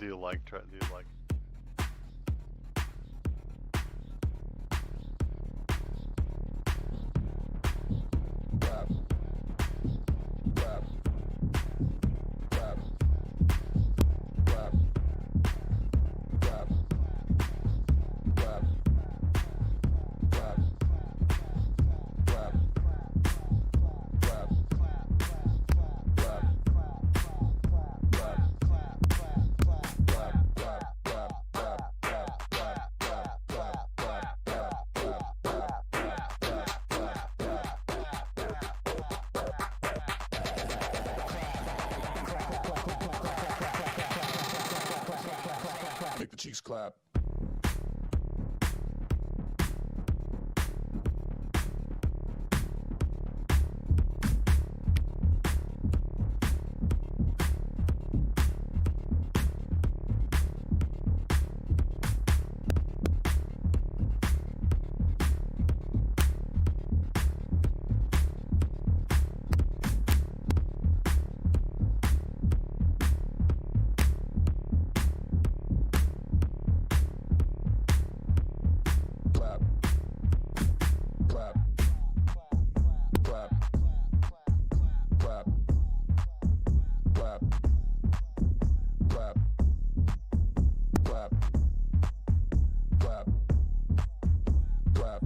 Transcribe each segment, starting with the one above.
do you like? Do you like? Make the cheeks clap. Clap. Clap. Clap. Clap. Clap. Clap. Clap. Clap. Clap. Clap. Clap.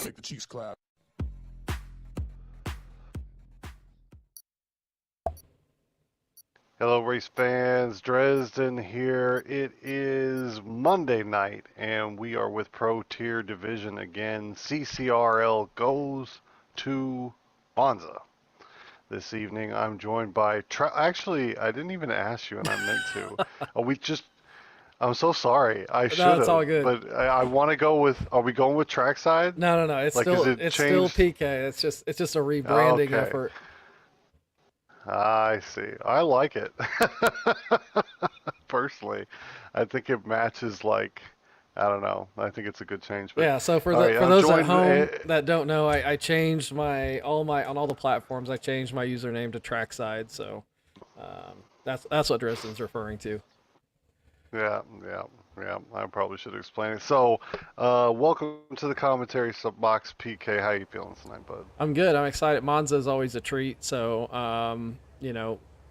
Make the cheeks clap. Hello, race fans. Dresden here. It is Monday night, and we are with Pro Tier Division again. CCRL goes to Monza. This evening, I'm joined by. Actually, I didn't even ask you, and I meant to. I'm so sorry. I should have. No, it's all good. But I want to go with. Are we going with trackside? No. It's Like, still is it it's still changed? PK. It's just a rebranding Okay. effort. I see. I like it. Personally, I think it matches like. I don't know. I think it's a good change. But Yeah. So for all right, I'm those at joined. home that don't know, I changed on all the platforms. I changed my username to Trackside. So that's what Dresden's referring to. Yeah. I probably should explain it. So, welcome to the commentary box, PK. How you feeling tonight, bud? I'm good. I'm excited. Monza is always a treat. So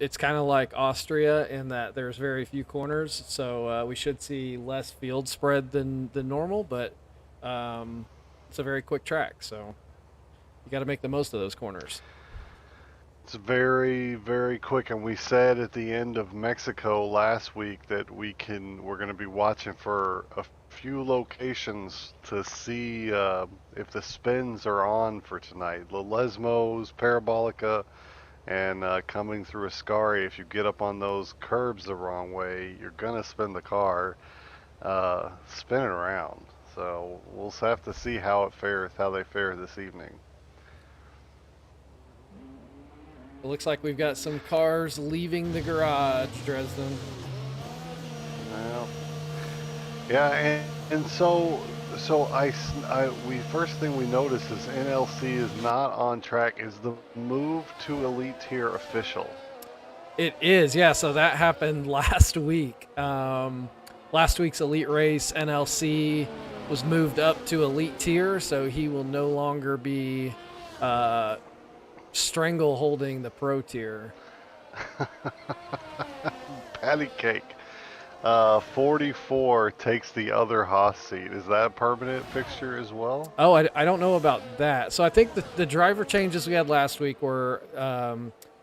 it's kind of like Austria in that there's very few corners. So we should see less field spread than normal, but it's a very quick track. So you got to make the most of those corners. It's very, very quick, and we said at the end of Mexico last week that we're going to be watching for a few locations to see if the spins are on for tonight. The Lesmos, Parabolica, and coming through Ascari. If you get up on those curbs the wrong way, you're gonna spin the car spinning around. So we'll have to see how they fare this evening. It looks like we've got some cars leaving the garage, Dresden. Yeah, and so we first thing we noticed is NLC is not on track. Is the move to Elite Tier official? It is, yeah. So that happened last week. Last week's Elite race, NLC was moved up to Elite Tier, so he will no longer be strangle holding the Pro Tier. Patty cake. 44 takes the other Haas seat. Is that a permanent fixture as well? Oh, I don't know about that. So I think the driver changes we had last week were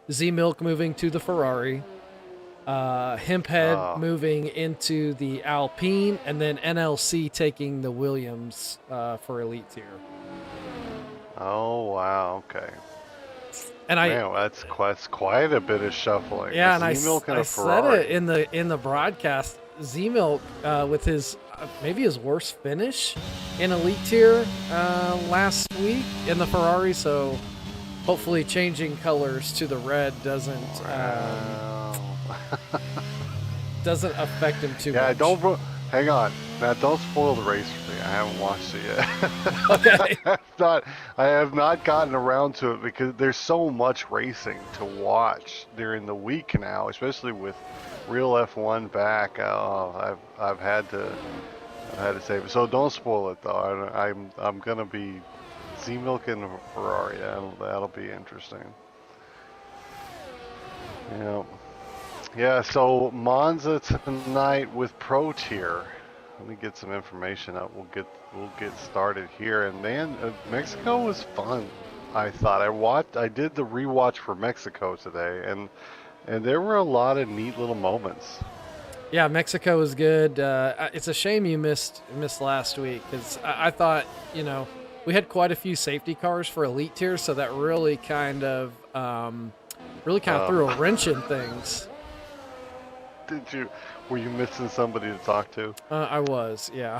Z Milk moving to the Ferrari, Hemphead moving into the Alpine, and then NLC taking the Williams for Elite Tier. Oh wow, okay. And Man, that's quite a bit of shuffling. Yeah, and I Ferrari. said it in the broadcast. Z Milk with his maybe his worst finish in Elite Tier last week in the Ferrari. So hopefully changing colors to the red Wow. doesn't affect him too Yeah, much. hang on. Now, don't spoil the race for me. I haven't watched it Okay. yet. I have not gotten around to it because there's so much racing to watch during the week now, especially with real F1 back. Oh, I've had to save it. So don't spoil it though. I'm gonna be Z milking a Ferrari. That'll be interesting. Yeah. Yeah, so Monza tonight with Pro Tier. Let me get some information up. We'll get started here. And man, Mexico was fun. I thought I did the rewatch for Mexico today, and there were a lot of neat little moments. Yeah, Mexico was good. It's a shame you missed last week because I thought we had quite a few safety cars for elite tier, so that really kind of Um, threw a wrench in things. did you were you missing somebody to talk to? I was, yeah.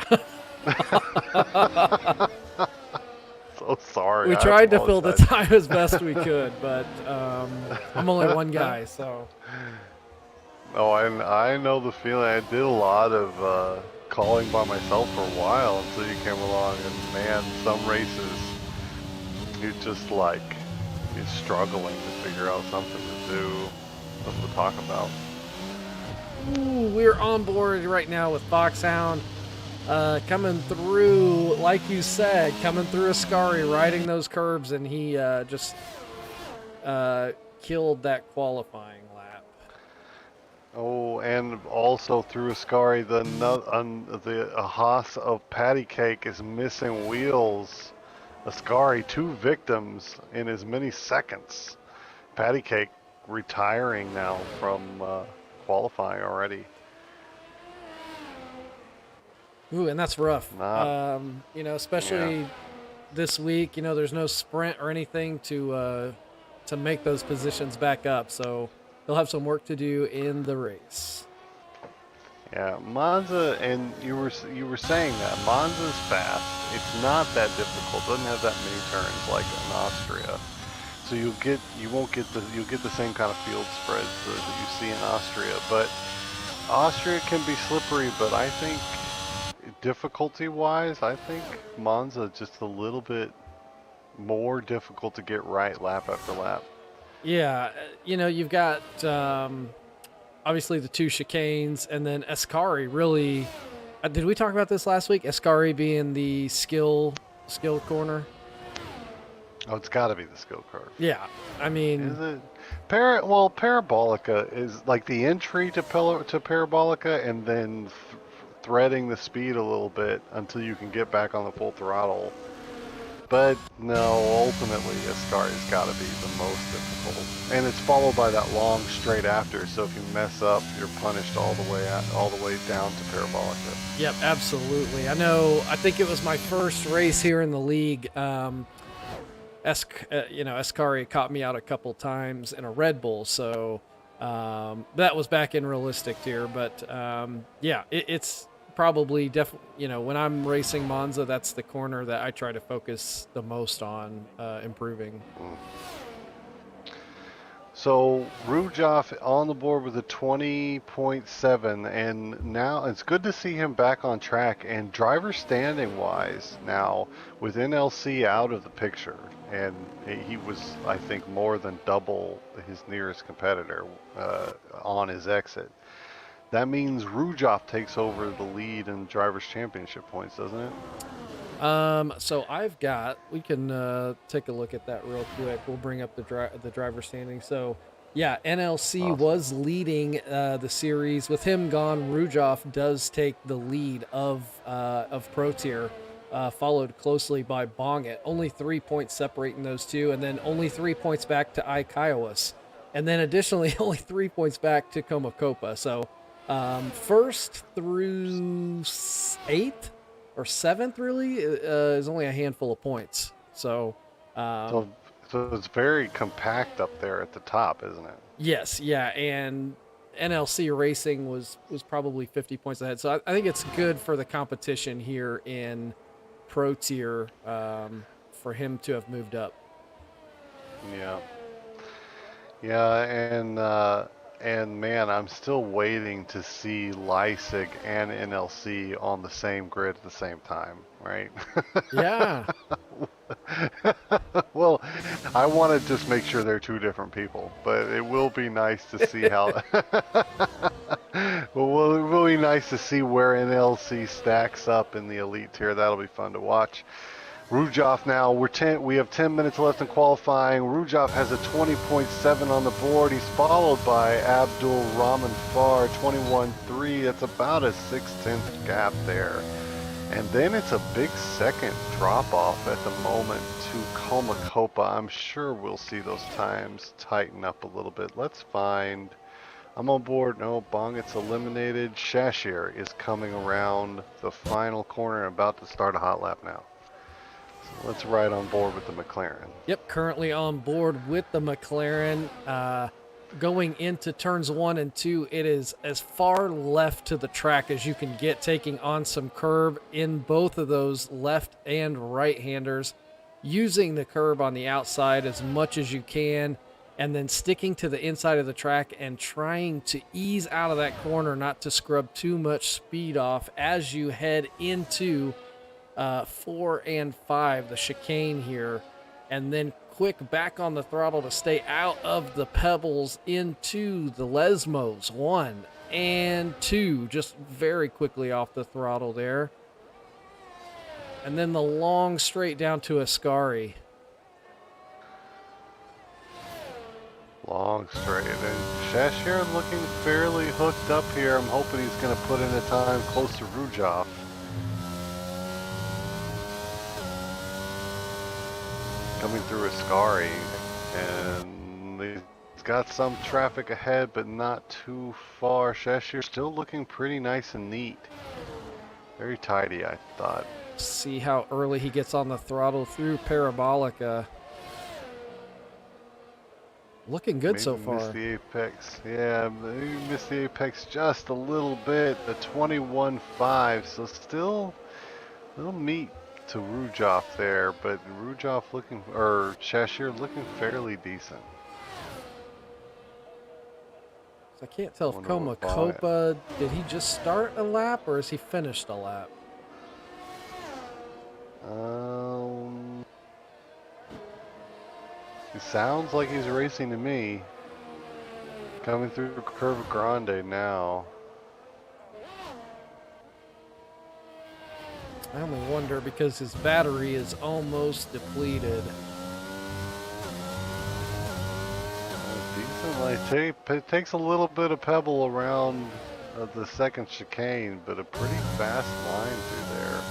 So sorry. We I tried to fill the apologize. time as best we could, but I'm only one guy, so Oh, I know the feeling. I did a lot of calling by myself for a while until you came along, and man, some races you're just like you're struggling to figure out something to do, something to talk about. ooh, we're on board right now with Foxhound. Coming through, like you said, coming through Ascari, riding those curbs, and he just killed that qualifying lap. Oh, and also through Ascari, the Haas of Patty Cake is missing wheels. Ascari, two victims in as many seconds. Patty Cake retiring now from qualifying already. Ooh, and that's rough. Not, yeah. Especially this week. There's no sprint or anything to make those positions back up, so he'll have some work to do in the race. Yeah, Monza, and you were saying that Monza's fast. It's not that difficult. Doesn't have that many turns like in Austria. So you'll get the same kind of field spread that you see in Austria. But Austria can be slippery. But I think difficulty wise, I think Monza just a little bit more difficult to get right lap after lap. Yeah, you've got obviously the two chicanes, and then Ascari really. Did we talk about this last week? Ascari being the skill corner. Oh, it's got to be the skill curve. Yeah, I mean, Is it? Parabolica is like the entry to Parabolica, and then threading the speed a little bit until you can get back on the full throttle. But no, ultimately, Ascari's got to be the most difficult, and it's followed by that long straight after. So if you mess up, you're punished all the way down to Parabolica. yep, absolutely. I know. I think it was my first race here in the league. Ascari caught me out a couple times in a Red Bull, so that was back in realistic tier. But yeah, it's probably definitely when I'm racing Monza, that's the corner that I try to focus the most on improving. Mm. So Rujov on the board with a 20.7, and now it's good to see him back on track. And driver standing wise, now with NLC out of the picture, and he was, I think, more than double his nearest competitor on his exit. That means Rujov takes over the lead in drivers' championship points, doesn't it? So we can take a look at that real quick. We'll bring up the driver standing. So yeah, NLC Awesome. was leading the series. With him gone, Rujov does take the lead of Pro Tier, followed closely by Bongit. Only 3 points separating those two, and then only 3 points back to Ikawas. And then additionally, only 3 points back to Komakopa. So first through eighth or seventh, really, is only a handful of points. So, So, so it's very compact up there at the top, isn't it? yes, yeah, and NLC Racing was probably 50 points ahead. So I think it's good for the competition here in Pro Tier for him to have moved up. Yeah. Yeah, and man, I'm still waiting to see Leipzig and NLC on the same grid at the same time, right? Yeah. Well, I want to just make sure they're two different people, but it will be nice to see how. Well, it will be nice to see where NLC stacks up in the elite tier. That'll be fun to watch. Rujov now, we have 10 minutes left in qualifying. Rujov has a 20.7 on the board. He's followed by Abdul Rahman Far, 21.3. That's about a 6/10 gap there. And then it's a big second drop off at the moment to Komakopa. I'm sure we'll see those times tighten up a little bit. Let's find, I'm on board. No, Bong gets eliminated. Shashir is coming around the final corner and about to start a hot lap now. Let's ride on board with the McLaren. Yep, currently on board with the McLaren. Going into turns 1 and 2, it is as far left to the track as you can get, taking on some curb in both of those left and right-handers, using the curb on the outside as much as you can, and then sticking to the inside of the track and trying to ease out of that corner, not to scrub too much speed off as you head into 4 and 5, the chicane here, and then quick back on the throttle to stay out of the pebbles into the Lesmos. 1 and 2, just very quickly off the throttle there. And then the long straight down to Ascari. Long straight. And Shashir looking fairly hooked up here. I'm hoping he's going to put in a time close to Rujov. Coming through Ascari, and he's got some traffic ahead, but not too far. Shashir still looking pretty nice and neat. Very tidy, I thought. See how early he gets on the throttle through Parabolica. Looking good so far. Missed the apex. Yeah, maybe missed the apex just a little bit. The 21.5, so still a little meat to Rujov there, but Rujov looking, or Shashir looking fairly decent. I can't tell if Komakopa, did he just start a lap or has he finished a lap? It sounds like he's racing to me. Coming through Curva Grande now. I only wonder because his battery is almost depleted. Decent. It takes a little bit of pebble around the second chicane, but a pretty fast line through there.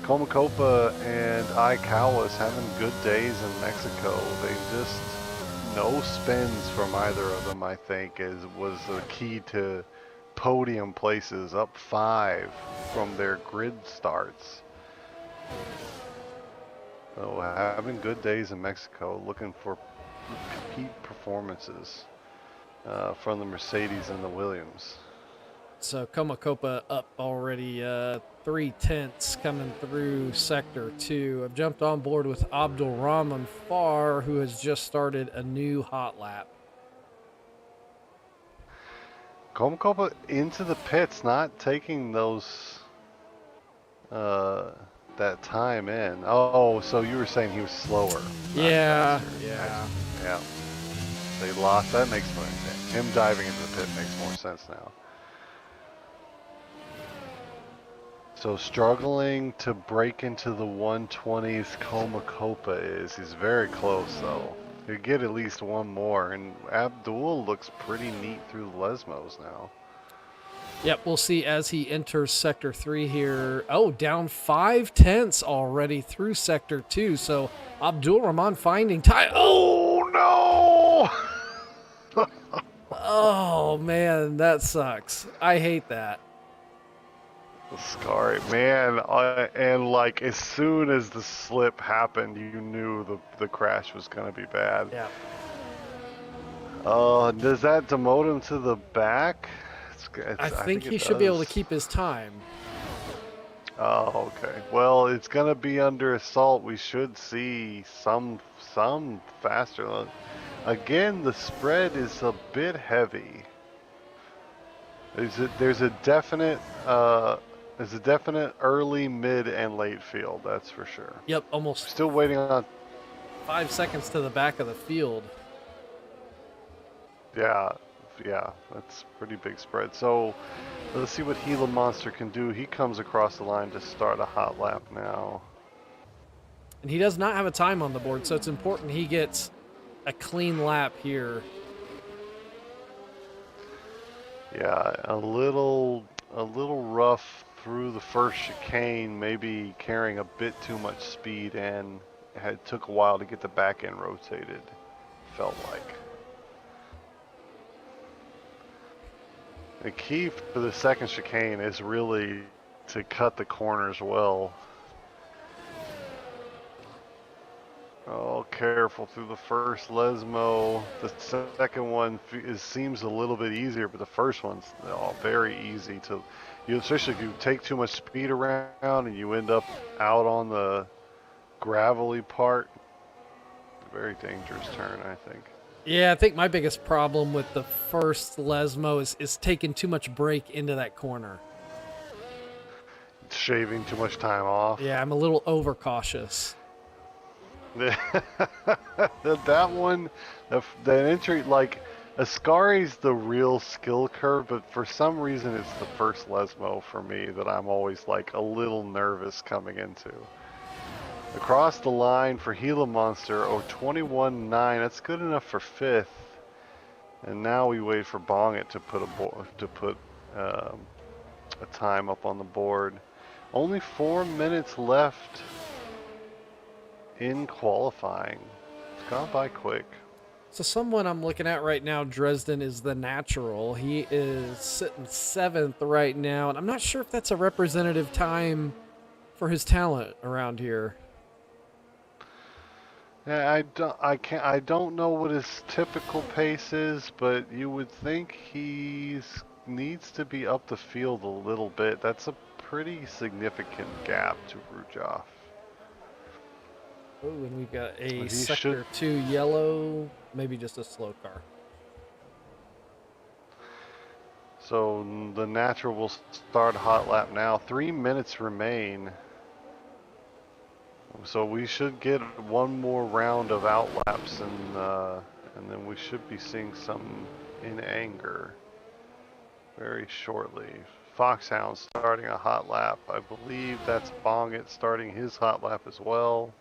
Komakopa and Icawas having good days in Mexico. They just, no spins from either of them, I think, was the key to podium places, up 5 from their grid starts. So having good days in Mexico, looking for peak performances from the Mercedes and the Williams. So Komakopa up already 3/10 coming through sector 2. I've jumped on board with Abdul Rahman Far, who has just started a new hot lap. Komakopa into the pits, not taking those that time in. Oh, so you were saying he was slower. Yeah, faster. yeah. Yeah. They lost. That makes more sense. Him diving into the pit makes more sense now. So struggling to break into the 120s Komakopa is. He's very close though. He'll get at least one more, and Abdul looks pretty neat through the Lesmos now. Yep, we'll see as he enters Sector 3 here. Oh, down 5/10 already through Sector 2. So Abdul Rahman finding time. Oh, no! Oh, man, that sucks. I hate that. Scary, man. And like as soon as the slip happened, you knew the crash was going to be bad. Yeah. Does that demote him to the back? I think he should be able to keep his time. Oh, okay. Well, it's gonna be under assault. We should see some faster. Again, the spread is a bit heavy. There's a definite early, mid, and late field. That's for sure. Yep, almost Still waiting on. 5 seconds to the back of the field. Yeah, yeah, that's pretty big spread. So let's see what Gila Monster can do. He comes across the line to start a hot lap now. And he does not have a time on the board, so it's important he gets a clean lap here. Yeah, a little rough through the first chicane, maybe carrying a bit too much speed, and it took a while to get the back end rotated. Felt like. The key for the second chicane is really to cut the corners well. Oh, careful through the first Lesmo. The second one seems a little bit easier, but the first one's very easy to. Especially if you take too much speed around and you end up out on the gravelly part. Very dangerous turn, I think. Yeah, I think my biggest problem with the first Lesmo is taking too much brake into that corner. Shaving too much time off. Yeah, I'm a little overcautious. That one, the entry, like, Ascari's the real skill curve, but for some reason it's the first Lesmo for me that I'm always like a little nervous coming into. Across the line for Gila Monster, 21.9, that's good enough for fifth. And now we wait for Bongit to put a time up on the board. Only 4 minutes left in qualifying. It's gone by quick. So someone I'm looking at right now, Dresden, is the natural. He is sitting 7th right now, and I'm not sure if that's a representative time for his talent around here. Yeah, I don't know what his typical pace is, but you would think needs to be up the field a little bit. That's a pretty significant gap to Rujov. Oh, and we've got a He sector 2 yellow, maybe just a slow car. So the natural will start hot lap now. 3 minutes remain. So we should get one more round of outlaps, and then we should be seeing some in anger very shortly. Foxhound starting a hot lap. I believe that's Bongit starting his hot lap as well.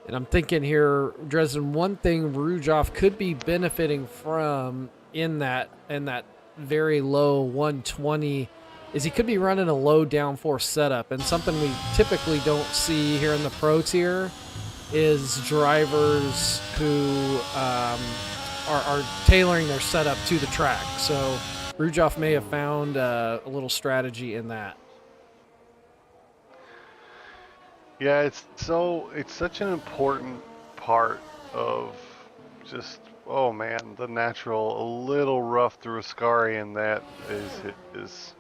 And I'm thinking here, Dresden, one thing Rujov could be benefiting from in that very low 120 is he could be running a low downforce setup. And something we typically don't see here in the Pro Tier is drivers who are tailoring their setup to the track. So Rujov may have found a little strategy in that. Yeah, it's such an important part of just, oh man, the natural, a little rough through Ascari, and that is his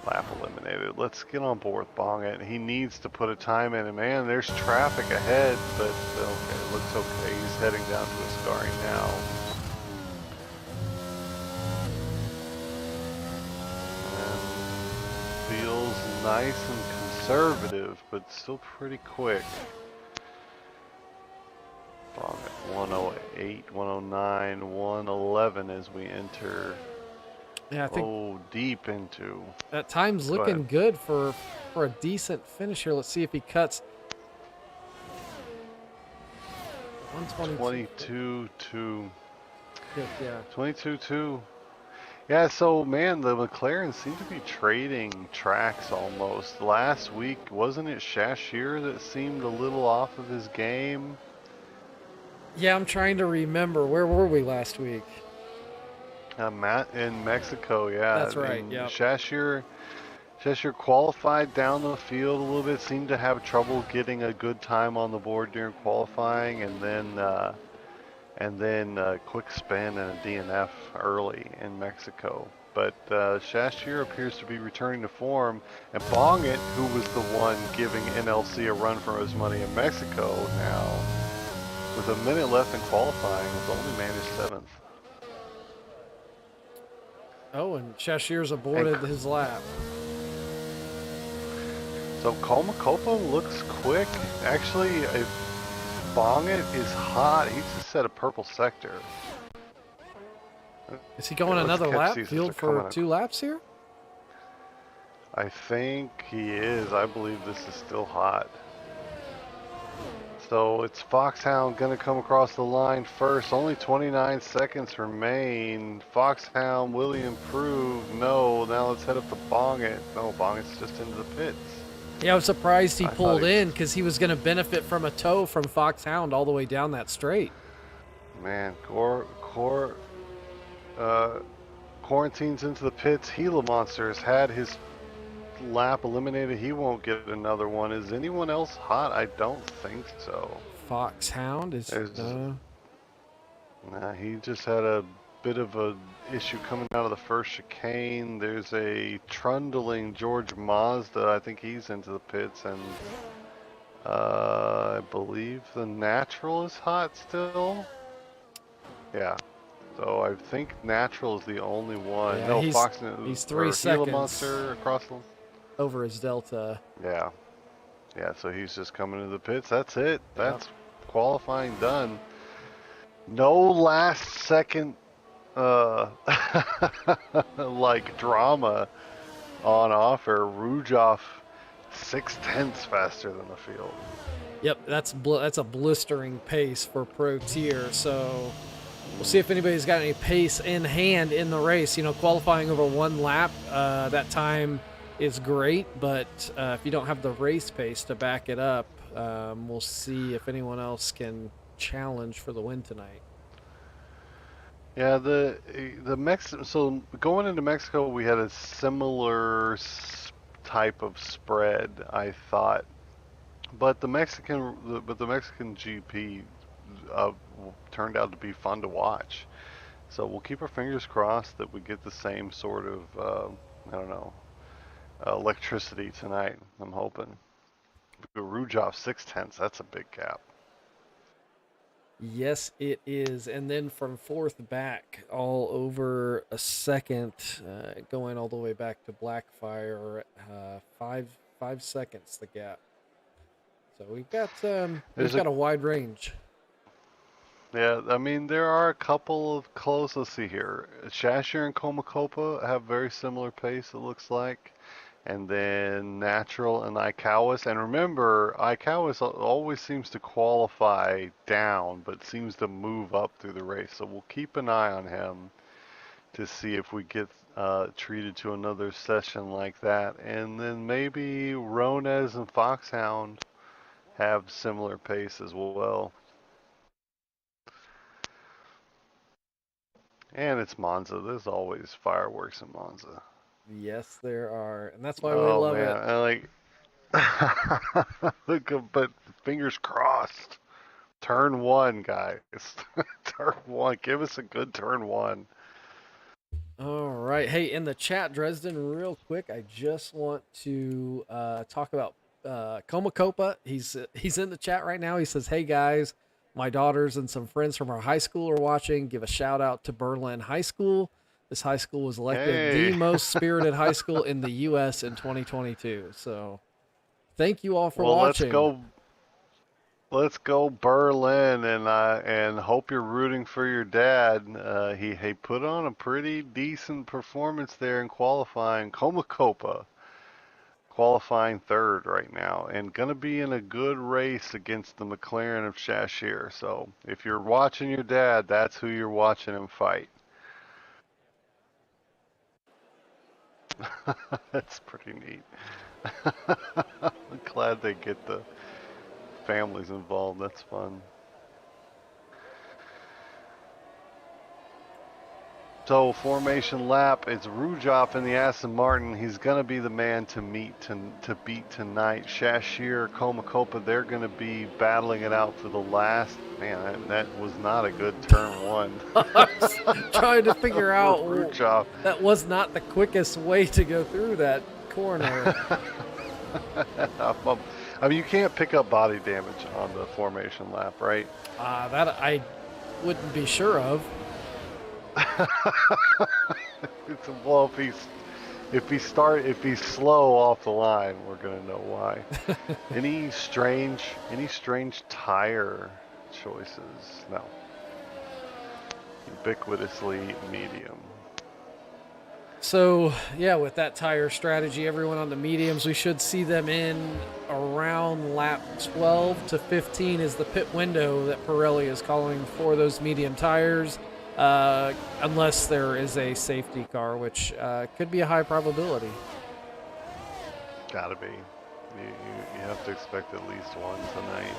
lap eliminated. Let's get on board with Bongit. He needs to put a time in, and man, there's traffic ahead, but okay, it looks okay. He's heading down to Ascari now. And feels nice and conservative, but still pretty quick. Bongit 108, 109, 111 as we enter. Yeah, I think Deep into. that time's looking good for a decent finish here. Let's see if he cuts. 22 to. Yeah. 22-2. Yeah, so man, the McLaren seem to be trading tracks almost. Last week, wasn't it Shashir that seemed a little off of his game? Yeah, I'm trying to remember. Where were we last week? Matt in Mexico, yeah. That's right, yeah. Shashir qualified down the field a little bit, seemed to have trouble getting a good time on the board during qualifying, and then and then a quick spin and a DNF early in Mexico. But Shashier appears to be returning to form, and Bongit, who was the one giving NLC a run for his money in Mexico, now with a minute left in qualifying, has only managed seventh. Oh, and Shashir's And aborted his lap. so Comacopo looks quick. Actually, if Bongit is hot, he just set a purple sector. Is he going Let's another catch lap? these as Field they're for coming. 2 laps here? I think he is. I believe this is still hot. So it's Foxhound gonna come across the line first. Only 29 seconds remain. Foxhound, will he improve? No. Now let's head up to Bongit. No, Bongit's just into the pits. Yeah, I was surprised he I thought pulled in because he was going to benefit from a tow from Foxhound all the way down that straight. Man, quarantines into the pits. Gila Monster has had his lap eliminated. He won't get another one. Is anyone else hot? I don't think so. Foxhound is. He just had a bit of a issue coming out of the first chicane. There's a trundling George Mazda. I think he's into the pits, and I believe the Natural is hot still. Yeah. So I think Natural is the only one. Yeah, No, he's Fox 3 or Gila seconds Monster across the. over his Delta. Yeah. Yeah, so he's just coming to the pits. That's it. Yep. That's qualifying done. No last second like drama on offer. Rujoff 6/10 faster than the field. Yep, that's a blistering pace for Pro Tier. So we'll see if anybody's got any pace in hand in the race. You know, qualifying over 1 lap, that time is great, but if you don't have the race pace to back it up, we'll see if anyone else can challenge for the win tonight. Yeah, the so going into Mexico, we had a similar type of spread, I thought, but the Mexican GP turned out to be fun to watch. So we'll keep our fingers crossed that we get the same sort of I don't know, electricity tonight. I'm hoping. Rujov 6/10. That's a big gap. Yes, it is. And then from 4th back, all over a second, going all the way back to Blackfire, 5 seconds the gap. So we've got a wide range. Yeah, I mean there are a couple of close. Let's see here. Shashir and Komakopa have very similar pace. It looks like. And then Natural and Ikawas. And remember, Ikawas always seems to qualify down, but seems to move up through the race. So we'll keep an eye on him to see if we get treated to another session like that. And then maybe Ronez and Foxhound have similar pace as well. And it's Monza. There's always fireworks in Monza. Yes, there are. And that's why we Oh love man, it. I like, but fingers crossed. Turn 1, guys. Turn 1. Give us a good turn 1. All right. Hey, in the chat, Dresden, real quick, I just want to talk about Komakopa. He's in the chat right now. He says, "Hey guys, my daughters and some friends from our high school are watching. Give a shout out to Berlin High School. This high school was elected the most spirited high school in the U.S. in 2022. So, thank you all for Well, watching." Let's go Berlin, and hope you're rooting for your dad. He put on a pretty decent performance there in qualifying. Komakopa qualifying 3rd right now, and gonna be in a good race against the McLaren of Shashir. So if you're watching your dad, that's who you're watching him fight. That's pretty neat. I'm glad they get the families involved. That's fun. So formation lap, it's Rujov in the Aston Martin. He's gonna be the man to beat tonight. Shashir, Komakopa, they're gonna be battling it out for the last. Man, that was not a good turn one I was trying to figure for out Rujov. that was not the quickest way to go through that corner. I mean, you can't pick up body damage on the formation lap, right? That I wouldn't be sure of. Well, if he's slow off the line, we're gonna know why. Any strange tire choices? No. Ubiquitously medium. So, yeah, with that tire strategy, everyone on the mediums, we should see them in around lap 12 to 15 is the pit window that Pirelli is calling for those medium tires, unless there is a safety car, which could be a high probability. Gotta be. You have to expect at least one tonight.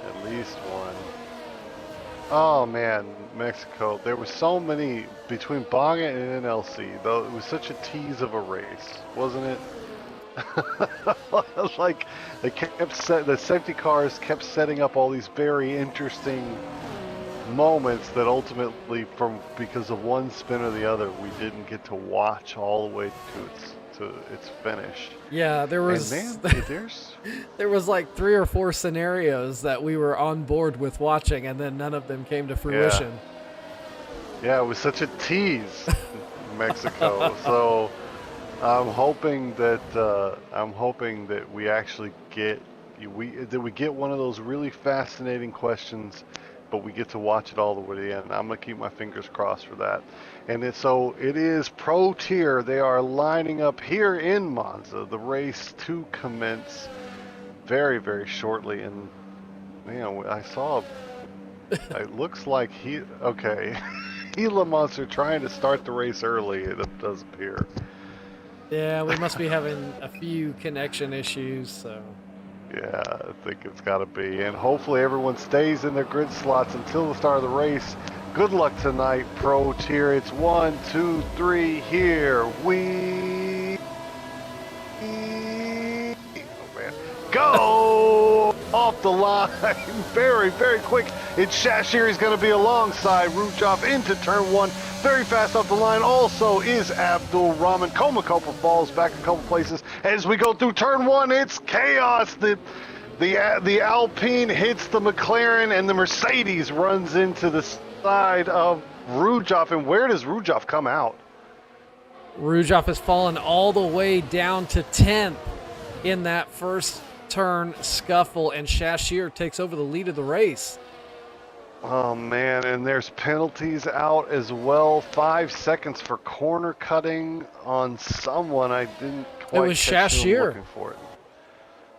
At least one. Oh man, Mexico. There were so many between Bonga and NLC, though it was such a tease of a race, wasn't it? Like the safety cars kept setting up all these very interesting moments that ultimately, because of one spin or the other, we didn't get to watch all the way to its finish. Yeah, there was And man, there's there was like 3 or 4 scenarios that we were on board with watching, and then none of them came to fruition. Yeah, it was such a tease, Mexico. So I'm hoping that we actually get we get one of those really fascinating questions, but we get to watch it all the way to the end. I'm gonna keep my fingers crossed for that. And it is Pro Tier. They are lining up here in Monza. The race to commence very, very shortly. And man, I saw. It looks like Gila Monster trying to start the race early. It does appear. Yeah, we must be having a few connection issues, so. Yeah, I think it's got to be. And hopefully everyone stays in their grid slots until the start of the race. Good luck tonight, Pro Tier. It's 1, 2, 3, here we go! Off the line, very, very quick. It's Shashir. He's going to be alongside Rujov into turn 1. Very fast off the line also is Abdul Rahman. Komakopa falls back a couple places. As we go through turn 1, it's chaos. The Alpine hits the McLaren, and the Mercedes runs into the side of Rujov. And where does Rujov come out? Rujov has fallen all the way down to 10th in that first turn scuffle, and Shashir takes over the lead of the race. Oh man, and there's penalties out as well. 5 seconds for corner cutting on someone. I didn't quite It was catch who I'm Shashir. looking for it.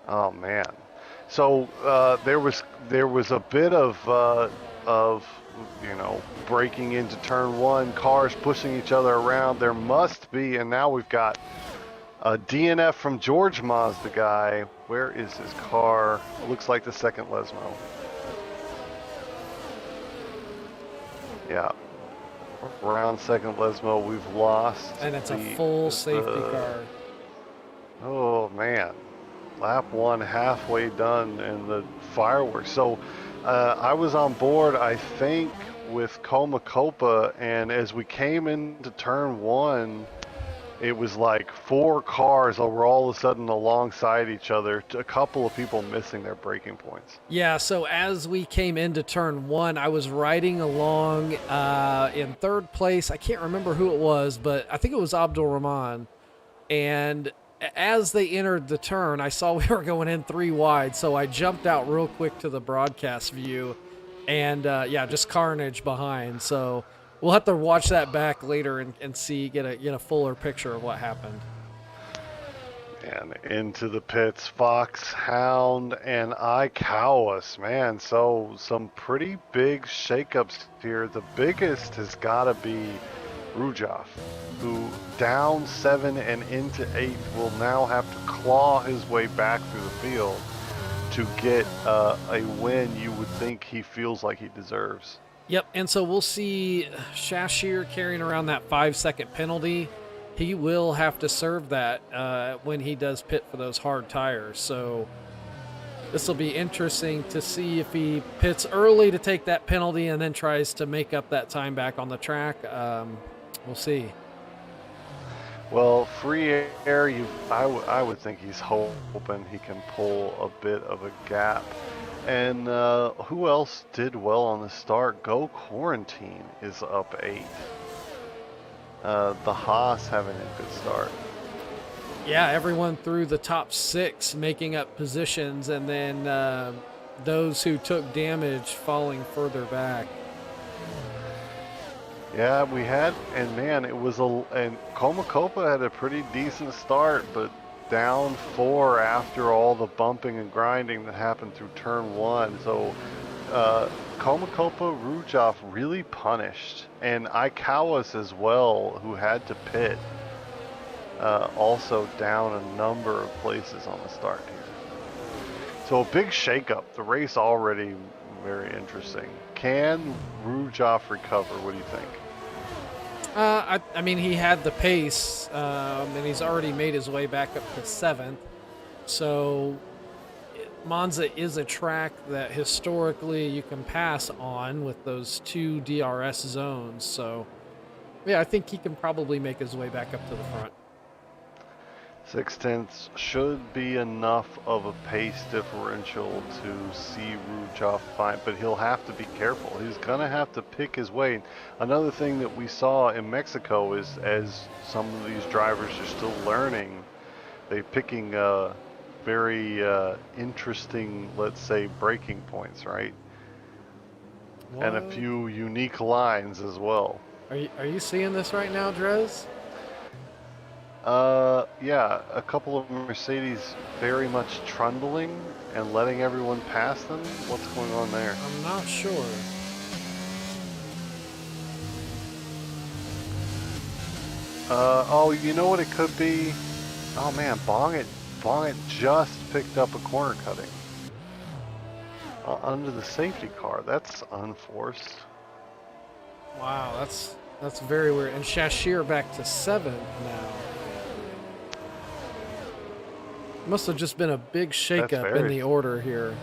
Oh man. So there was a bit of breaking into turn 1, cars pushing each other around. There must be, and now we've got a DNF from George Mazda guy. Where is his car? It looks like the second Lesmo. Yeah. Around second Lesmo, we've lost. And it's a full safety car. Oh man. Lap 1 halfway done and the fireworks. So I was on board, I think, with Komakopa, and as we came into turn 1, it was like 4 cars that were all of a sudden alongside each other, a couple of people missing their braking points. Yeah, so as we came into turn 1, I was riding along in third place. I can't remember who it was, but I think it was Abdul Rahman. And as they entered the turn, I saw we were going in 3 wide, so I jumped out real quick to the broadcast view, and just carnage behind. So we'll have to watch that back later and see, get a fuller picture of what happened. And into the pits, Foxhound and Icawas, man. So some pretty big shakeups here. The biggest has got to be Rujov, who down 7 and into 8 will now have to claw his way back through the field to get a win you would think he feels like he deserves. Yep, and so we'll see Shashir carrying around that 5 second penalty. He will have to serve that when he does pit for those hard tires. So this will be interesting to see if he pits early to take that penalty and then tries to make up that time back on the track. We'll see. Well, free air, I would think he's hoping he can pull a bit of a gap. And who else did well on the start? Go Quarantine is up 8. The Haas having a good start. Yeah, everyone through the top 6 making up positions, and then those who took damage falling further back. Yeah, we had, and man, and Comacopa had a pretty decent start, but down 4 after all the bumping and grinding that happened through turn 1. So Comacopa, Rujov really punished, and Aikawas as well, who had to pit, also down a number of places on the start here. So a big shakeup. The race already very interesting. Can Rujov recover? What do you think? I mean, he had the pace, and he's already made his way back up to 7th. So Monza is a track that historically you can pass on with those 2 DRS zones. So, yeah, I think he can probably make his way back up to the front. 6/10 should be enough of a pace differential to see Rujov find, but he'll have to be careful. He's gonna have to pick his way. Another thing that we saw in Mexico is, as some of these drivers are still learning, they're picking very interesting, let's say, braking points, right? What? And a few unique lines as well. Are you seeing this right now, Drez? Yeah, a couple of Mercedes very much trundling and letting everyone pass them. What's going on there? I'm not sure. Oh, you know what it could be? Oh man, Bongit just picked up a corner cutting. Under the safety car. That's unforced. Wow, that's very weird. And Shashir back to 7th now. Must have just been a big shakeup in the order here.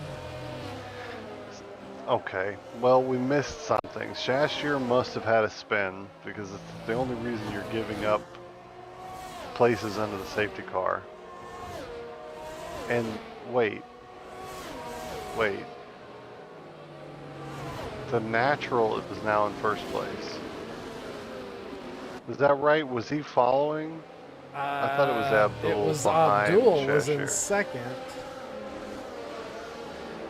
Okay, well, we missed something. Shashir must have had a spin, because it's the only reason you're giving up places under the safety car. And wait. The natural is now in first place. Is that right? Was he following? I thought it was Abdul. It was behind Abdul was Shashir. in 2nd.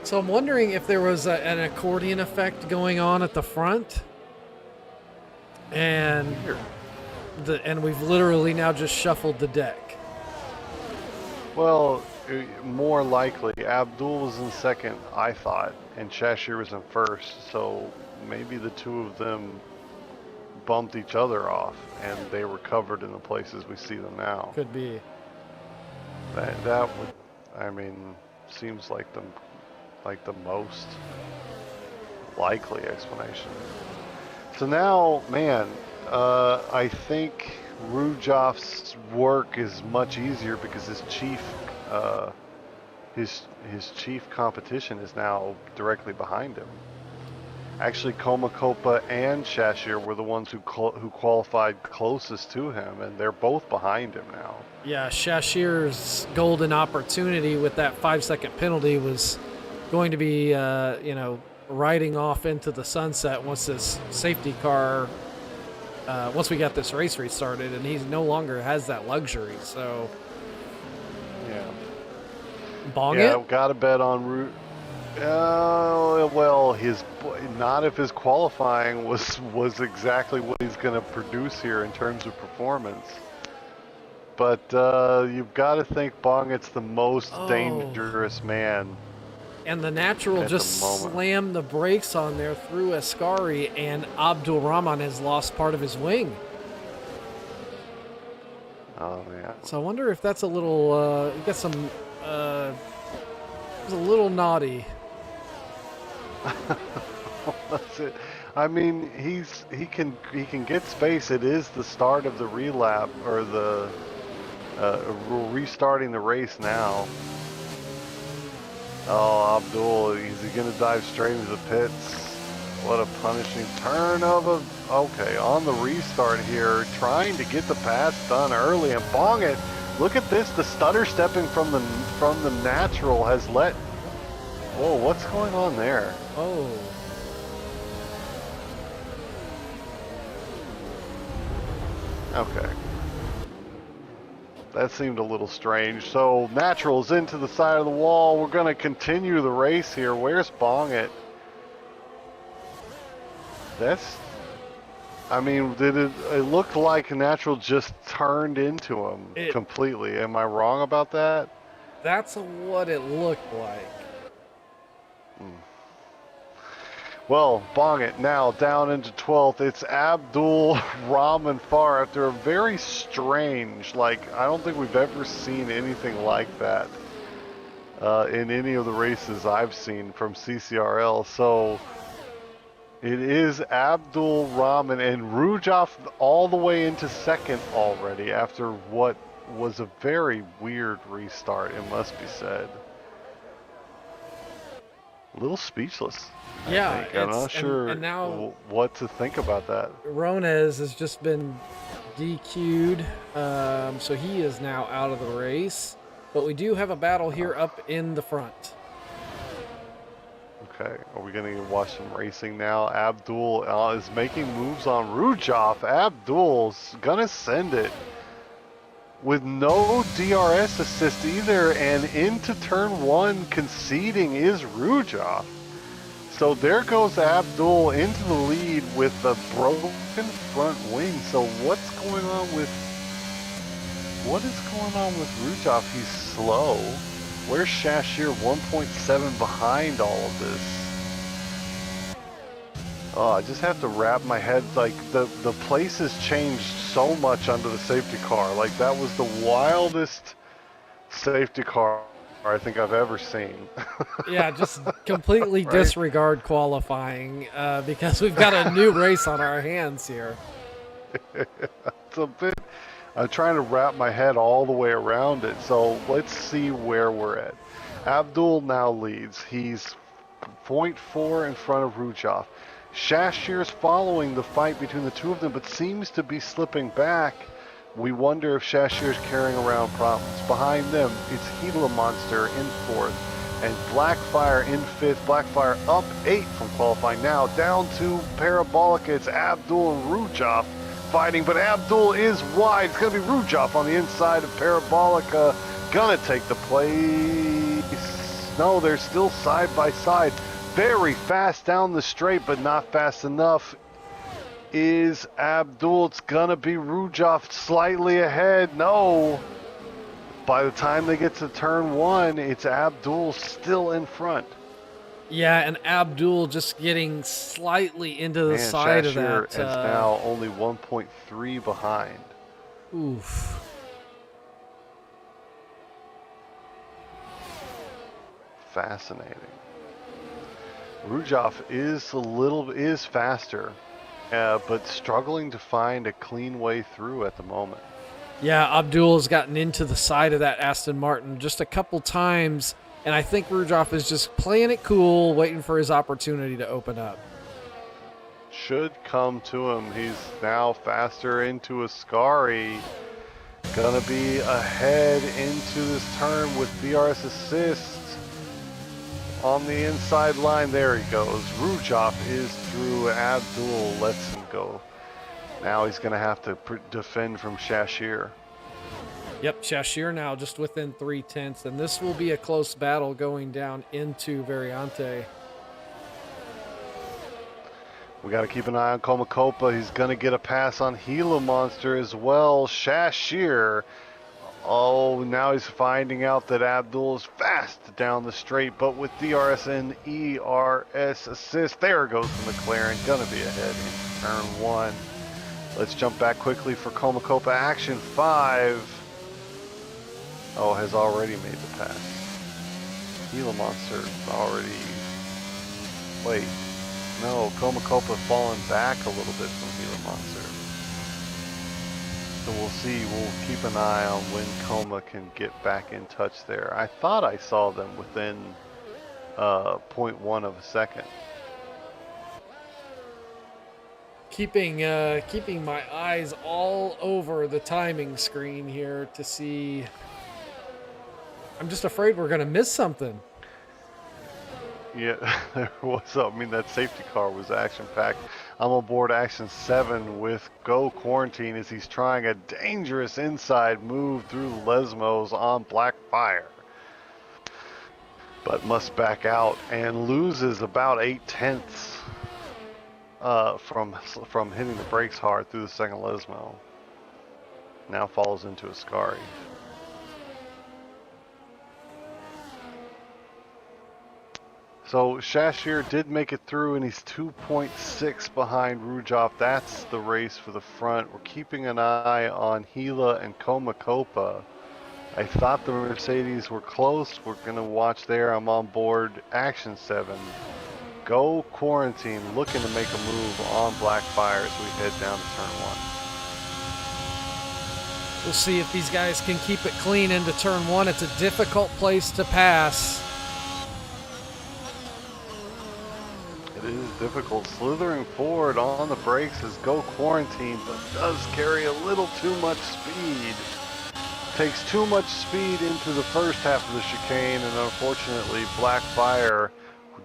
So I'm wondering if there was an accordion effect going on at the front, and we've literally now just shuffled the deck. Well, more likely, Abdul was in 2nd, I thought, and Shashir was in 1st. So maybe the two of them bumped each other off, and they were covered in the places we see them now. Could be. That would, I mean, seems like the most likely explanation. So now, man, I think Rujov's work is much easier because his chief competition is now directly behind him. Actually, Comacopa and Shashir were the ones who qualified closest to him, and they're both behind him now. Yeah, Shashir's golden opportunity with that 5-second penalty was going to be, riding off into the sunset once this safety car, once we got this race restarted, and he no longer has that luxury. So, Yeah. bong Yeah, it. got to bet on well, not if his qualifying was exactly what he's going to produce here in terms of performance. But you've got to think Bongit's the most dangerous man. And the natural just slammed the brakes on there through Ascari, and Abdul Rahman has lost part of his wing. Oh yeah. So I wonder if that's a little, got some, it's a little naughty. That's it. I mean, he can get space. It is the start of the relap or the restarting the race now. Oh, Abdul, is he gonna dive straight into the pits? What a punishing turn of a. Okay, on the restart here, trying to get the pass done early and bong it. Look at this. The stutter stepping from the natural has let. Whoa, what's going on there? Oh. Okay. That seemed a little strange. So natural's into the side of the wall. We're going to continue the race here. Where's Bong it? That's. I mean, it looked like natural just turned into him completely. Am I wrong about that? That's what it looked like. Well, Bong it now down into 12th. It's Abdul Rahman Far after a very strange, like, I don't think we've ever seen anything like that in any of the races I've seen from CCRL. So it is Abdul Rahman and Rujaf all the way into second already after what was a very weird restart, it must be said. A little speechless. Yeah, I'm not sure and now what to think about that. Ronez has just been DQ'd, so he is now out of the race. But we do have a battle here up in the front. Okay, are we going to watch some racing now? Abdul is making moves on Rujaf. Abdul's going to send it with no DRS assist either, and into turn one conceding is Rujaf. So there goes Abdul into the lead with a broken front wing. So what is going on with Rujaf? He's slow. Where's Shashir 1.7 behind all of this? Oh, I just have to wrap my head. Like the place has changed so much under the safety car. Like that was the wildest safety car I think I've ever seen. Yeah, just completely Right? disregard qualifying because we've got a new race on our hands here. It's a bit. I'm trying to wrap my head all the way around it. So let's see where we're at. Abdul now leads. He's 0.4 in front of Rujaf. Shashir's following the fight between the two of them, but seems to be slipping back. We wonder if Shashir's carrying around problems. Behind them, it's Gila Monster in fourth, and Blackfire in fifth. Blackfire up 8 from qualifying now, down to Parabolica. It's Abdul and Rujaf fighting, but Abdul is wide. It's going to be Rujaf on the inside of Parabolica. Gonna take the place. No, they're still side by side. Very fast down the straight, but not fast enough. Is Abdul. It's gonna be Rujaf slightly ahead. No. By the time they get to turn one, it's Abdul still in front. Yeah, and Abdul just getting slightly into the side of that. Shashir is now only 1.3 behind. Oof. Fascinating. Rujaf is faster, but struggling to find a clean way through at the moment. Yeah, Abdul's gotten into the side of that Aston Martin just a couple times, and I think Rujaf is just playing it cool, waiting for his opportunity to open up. Should come to him. He's now faster into Ascari. Gonna be ahead into this turn with DRS assist. On the inside line, there he goes. Rujaf is through. Abdul lets him go. Now he's going to have to defend from Shashir. Yep, Shashir now just within 3/10, and this will be a close battle going down into Variante. We got to keep an eye on Komakopa. He's going to get a pass on Gila Monster as well. Shashir. Oh, now he's finding out that Abdul is fast down the straight, but with DRS and ERS assist, there goes the McLaren. Gonna be ahead in turn one. Let's jump back quickly for Komakopa action. 5. Oh, has already made the pass. Gila Monster already. Wait. No, Comacopa falling back a little bit from Gila Monster. So we'll see. We'll keep an eye on when Coma can get back in touch there. I thought I saw them within 0.1 of a second. Keeping my eyes all over the timing screen here to see. I'm just afraid we're gonna miss something. Yeah, there was. I mean, that safety car was action-packed. I'm aboard Action 7 with Go Quarantine as he's trying a dangerous inside move through Lesmos on Black Fire. But must back out and loses about 8/10 from hitting the brakes hard through the second Lesmo. Now falls into a Scari. So Shashir did make it through, and he's 2.6 behind Rujov. That's the race for the front. We're keeping an eye on Gila and Comacopa. I thought the Mercedes were close. We're going to watch there. I'm on board Action 7. Go Quarantine, looking to make a move on Blackfire as we head down to turn 1. We'll see if these guys can keep it clean into turn 1. It's a difficult place to pass. It is difficult. Slithering forward on the brakes is Go Quarantine, but does carry a little too much speed. Takes too much speed into the first half of the chicane, and unfortunately Blackfire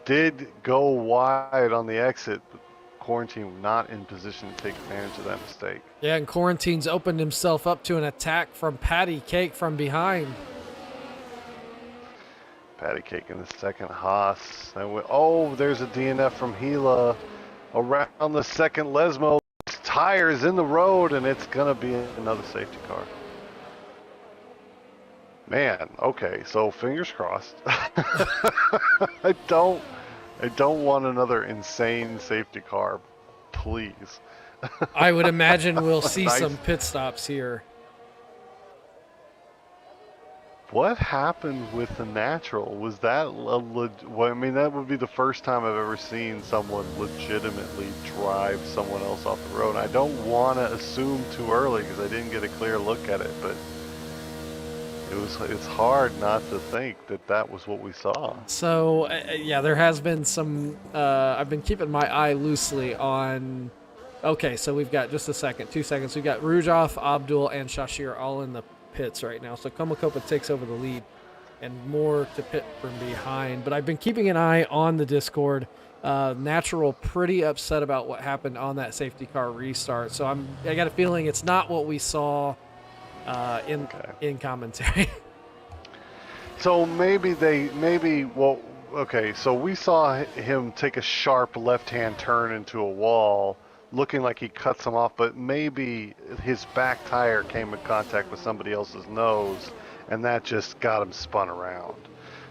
did go wide on the exit, but Quarantine not in position to take advantage of that mistake. Yeah, and Quarantine's opened himself up to an attack from Patty Cake from behind. Patty Cake in the second Haas. And there's a DNF from Gila around the second Lesmo. Tires in the road, and it's going to be another safety car. Man, okay, so fingers crossed. I don't want another insane safety car, please. I would imagine we'll see Nice. some pit stops here. What happened with the natural? Was that I mean, that would be the first time I've ever seen someone legitimately drive someone else off the road. I don't want to assume too early because I didn't get a clear look at it, but it's hard not to think that was what we saw. So, yeah, there has been some. I've been keeping my eye loosely on. Okay, so we've got just a second, 2 seconds. We've got Rujov, Abdul, and Shashir all in the pits right now. So Comacopa takes over the lead and more to pit from behind. But I've been keeping an eye on the Discord. Natural pretty upset about what happened on that safety car restart. So I got a feeling it's not what we saw in commentary. So so we saw him take a sharp left-hand turn into a wall, looking like he cut some off, but maybe his back tire came in contact with somebody else's nose, and that just got him spun around.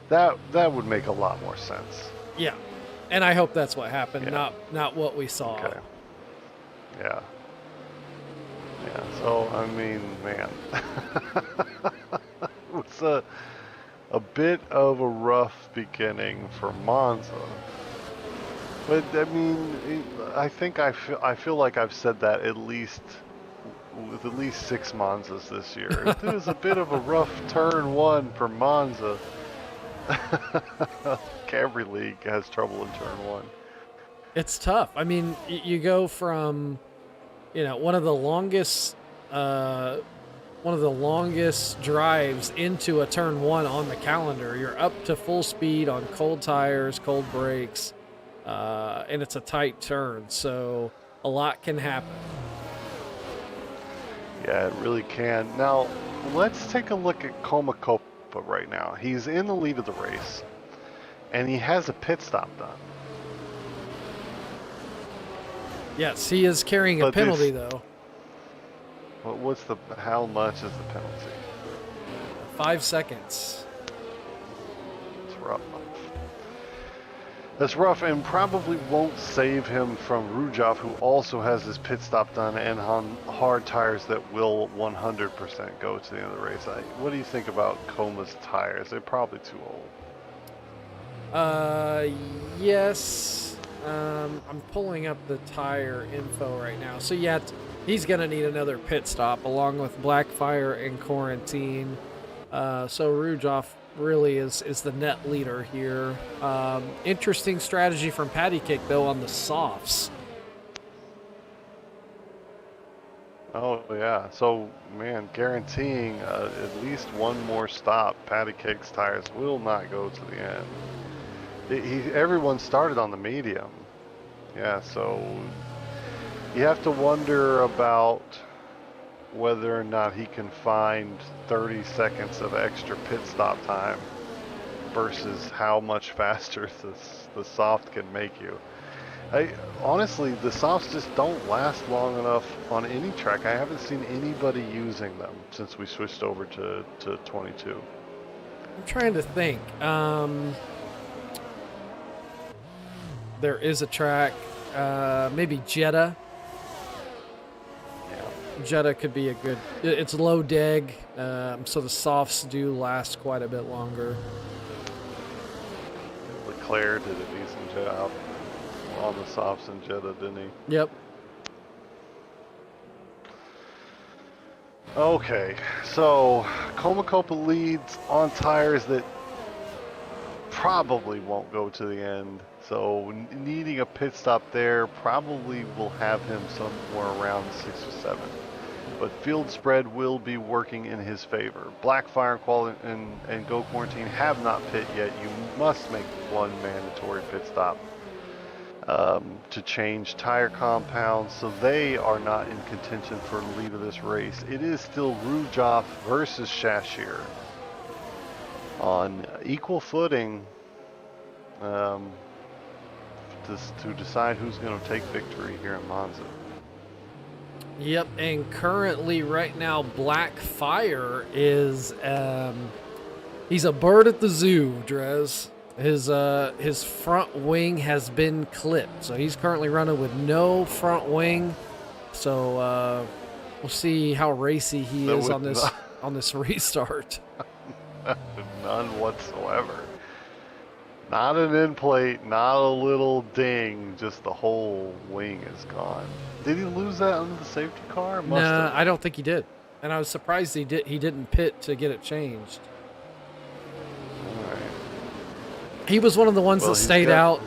That would make a lot more sense. Yeah, and I hope that's what happened, Yeah. not what we saw. Okay. Yeah. Yeah. So I mean, man, it was a bit of a rough beginning for Monza. But I mean, I think I feel like I've said that with at least 6 Monzas this year. It was a bit of a rough turn 1 for Monza. Every league has trouble in turn 1. It's tough. I mean, you go from, one of the longest drives into a turn 1 on the calendar. You're up to full speed on cold tires, cold brakes. And it's a tight turn, so a lot can happen. Yeah, it really can. Now, let's take a look at Comacopa right now. He's in the lead of the race, and he has a pit stop done. Yes, he is carrying a penalty, though. How much is the penalty? 5 seconds. It's rough. That's rough, and probably won't save him from Rujov, who also has his pit stop done and on hard tires that will 100% go to the end of the race. What do you think about Coma's tires? They're probably too old. Yes. I'm pulling up the tire info right now. So yeah, he's gonna need another pit stop along with Blackfire and Quarantine. So Rujoff really is the net leader here. Interesting strategy from Patty Kick though on the softs. Oh yeah. So man, guaranteeing at least one more stop. Patty Cake's tires will not go to the end. Everyone started on the medium. Yeah, so you have to wonder about whether or not he can find 30 seconds of extra pit stop time versus how much faster the soft can make you. Honestly, the softs just don't last long enough on any track. I haven't seen anybody using them since we switched over to 22. I'm trying to think. There is a track, maybe Jeddah. Yeah. Jeddah could be a good. It's low deg, so the softs do last quite a bit longer. Leclerc did a decent job on the softs in Jeddah, didn't he? Yep. Okay, so Comacopa leads on tires that probably won't go to the end. So needing a pit stop there probably will have him somewhere around 6 or 7. But field spread will be working in his favor. Blackfire and Go Quarantine have not pit yet. You must make one mandatory pit stop to change tire compounds, so they are not in contention for the lead of this race. It is still Rujoff versus Shashir on equal footing to decide who's going to take victory here in Monza. Yep, and currently right now Blackfire is he's a bird at the zoo, Drez. His front wing has been clipped, so he's currently running with no front wing. So we'll see how racy he is on this restart. None whatsoever. Not an end plate, not a little ding, just the whole wing is gone. Did he lose that under the safety car? Nah, I don't think he did. And I was surprised he didn't pit to get it changed. All right. He was one of the ones that stayed out.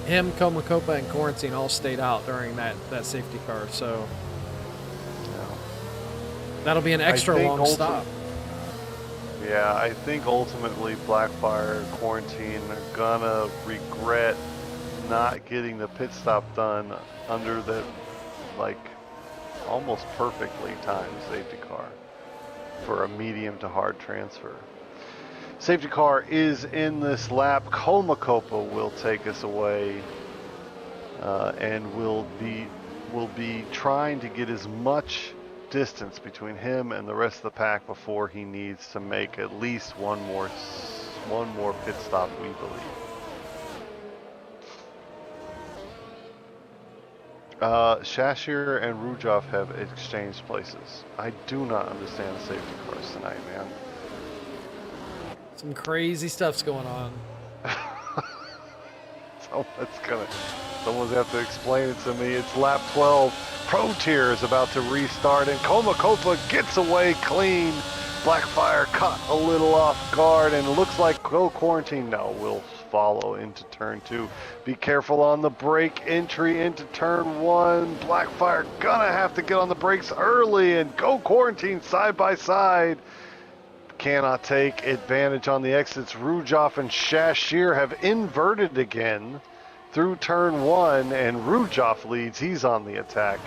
Him, Comacopa, and Quarantine all stayed out during that safety car. So that'll be an extra long stop. Yeah, I think ultimately Blackfire and Quarantine are gonna regret not getting the pit stop done under the almost perfectly timed safety car for a medium to hard transfer. Safety car is in this lap. Comacopa will take us away, and will be trying to get as much distance between him and the rest of the pack before he needs to make at least one more pit stop, we believe. Shashir and Rujoff have exchanged places. I do not understand the safety cars tonight, man. Some crazy stuff's going on. Someone's have to explain it to me. It's lap 12. Pro Tier is about to restart, and Comacopa gets away clean. Blackfire caught a little off guard, and it looks like Go Quarantine will follow into turn 2. Be careful on the brake entry into turn 1. Blackfire gonna have to get on the brakes early, and Go Quarantine side by side. Cannot take advantage on the exits. Rujoff and Shashir have inverted again through turn 1, and Rujoff leads. He's on the attack,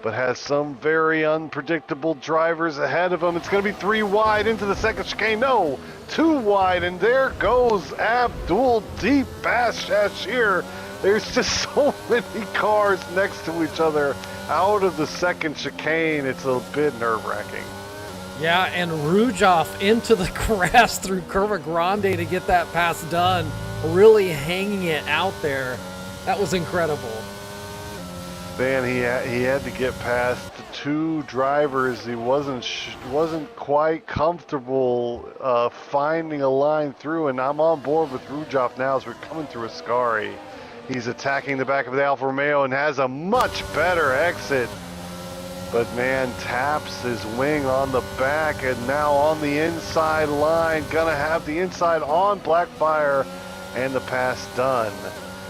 but has some very unpredictable drivers ahead of him. It's going to be 3 wide into the second chicane. No, 2 wide, and there goes Abdul deep past Shashir. There's just so many cars next to each other out of the second chicane. It's a bit nerve-wracking. Yeah, and Rujoff into the grass through Curva Grande to get that pass done. Really hanging it out there. That was incredible. Man, he had to get past two drivers. He wasn't quite comfortable finding a line through, and I'm on board with Rudolph now as we're coming through Ascari. He's attacking the back of the Alfa Romeo and has a much better exit. But man, taps his wing on the back and now on the inside line. Gonna have the inside on Blackfire and the pass done.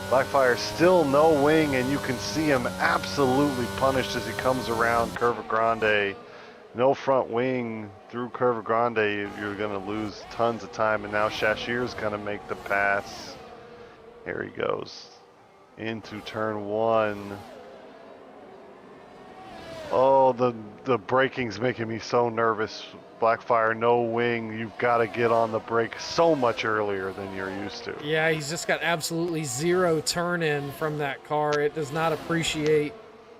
Blackfire still no wing, and you can see him absolutely punished as he comes around Curva Grande. No front wing through Curva Grande, you're gonna lose tons of time, and now Shashir's gonna make the pass. Here he goes into turn one. Oh, the braking's making me so nervous. Blackfire, no wing. You've got to get on the brake so much earlier than you're used to. Yeah, he's just got absolutely zero turn in from that car. It does not appreciate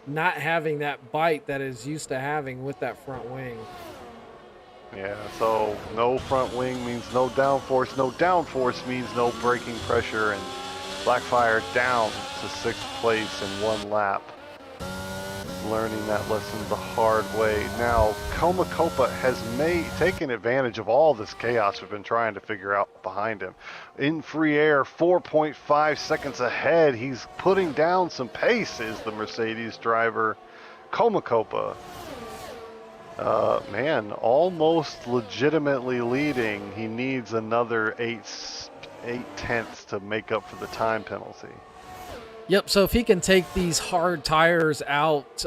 not having that bite that it's used to having with that front wing. Yeah, so no front wing means no downforce. No downforce means no braking pressure. And Blackfire down to 6th place in one lap. Learning that lesson the hard way. Now, Comacopa has taken advantage of all this chaos we've been trying to figure out behind him. In free air, 4.5 seconds ahead. He's putting down some pace, is the Mercedes driver. Comacopa, man, almost legitimately leading. He needs another 8/10 to make up for the time penalty. Yep, so if he can take these hard tires out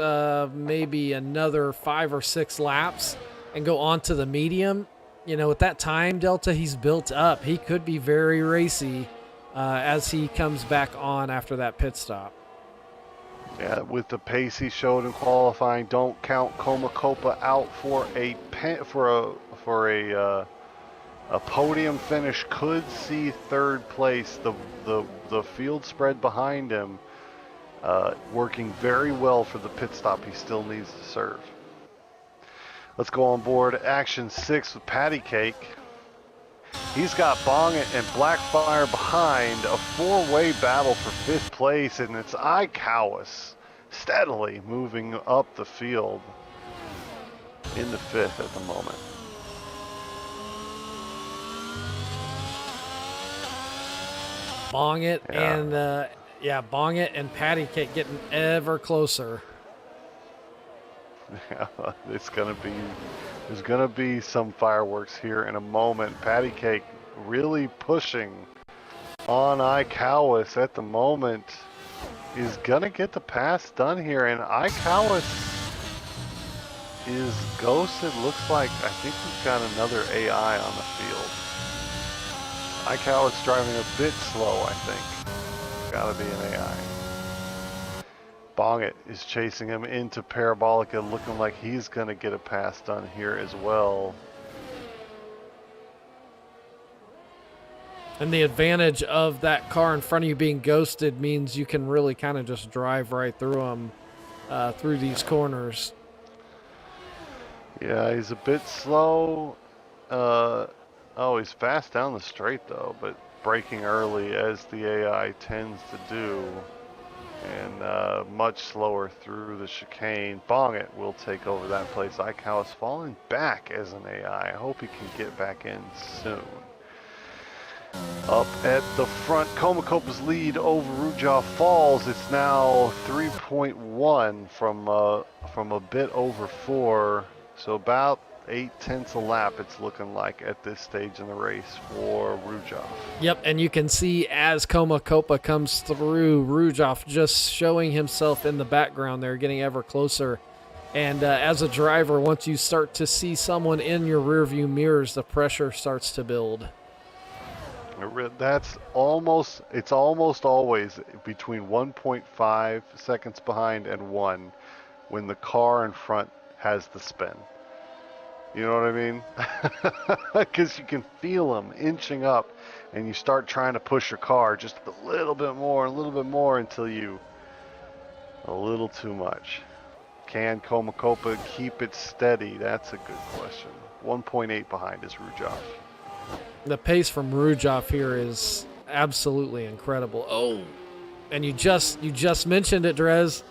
maybe another 5 or 6 laps and go on to the medium, with that time delta he's built up, he could be very racy as he comes back on after that pit stop. Yeah, with the pace he showed in qualifying, don't count Comacopa out for a podium finish. Could see 3rd place. The field spread behind him working very well for the pit stop he still needs to serve. Let's go on board Action 6 with Patty Cake. He's got Bongit and Blackfire behind. A 4-way battle for 5th place, and it's Icawas steadily moving up the field into 5th at the moment. Bong it Bong it and Patty Cake getting ever closer. Yeah, there's gonna be some fireworks here in a moment. Patty Cake really pushing on Icawas at the moment. Is gonna get the pass done here, and Icawas is ghosted. Looks like I think we've got another AI on the field. Icawas driving a bit slow, I think. Gotta be an AI. Bongit is chasing him into Parabolica, looking like he's gonna get a pass done here as well. And the advantage of that car in front of you being ghosted means you can really kind of just drive right through them, through these corners. Yeah, he's a bit slow. Oh, he's fast down the straight though, but braking early as the AI tends to do. And much slower through the chicane. Bongit will take over that place. Icawas falling back as an AI. I hope he can get back in soon. Up at the front, Comacopa's lead over Rujaw Falls. It's now 3.1 from a bit over 4. So about 8/10 a lap it's looking like at this stage in the race for Rujoff. Yep, and you can see as Comacopa comes through, Rujoff just showing himself in the background there, getting ever closer. And as a driver, once you start to see someone in your rearview mirrors, the pressure starts to build. It's almost always between 1.5 seconds behind and 1 when the car in front has the spin. You know what I mean? Because you can feel them inching up, and you start trying to push your car just a little bit more until a little too much. Can Comacopa keep it steady? That's a good question. 1.8 behind is Rujoff. The pace from Rujoff here is absolutely incredible. Oh, and you just mentioned it, Drez.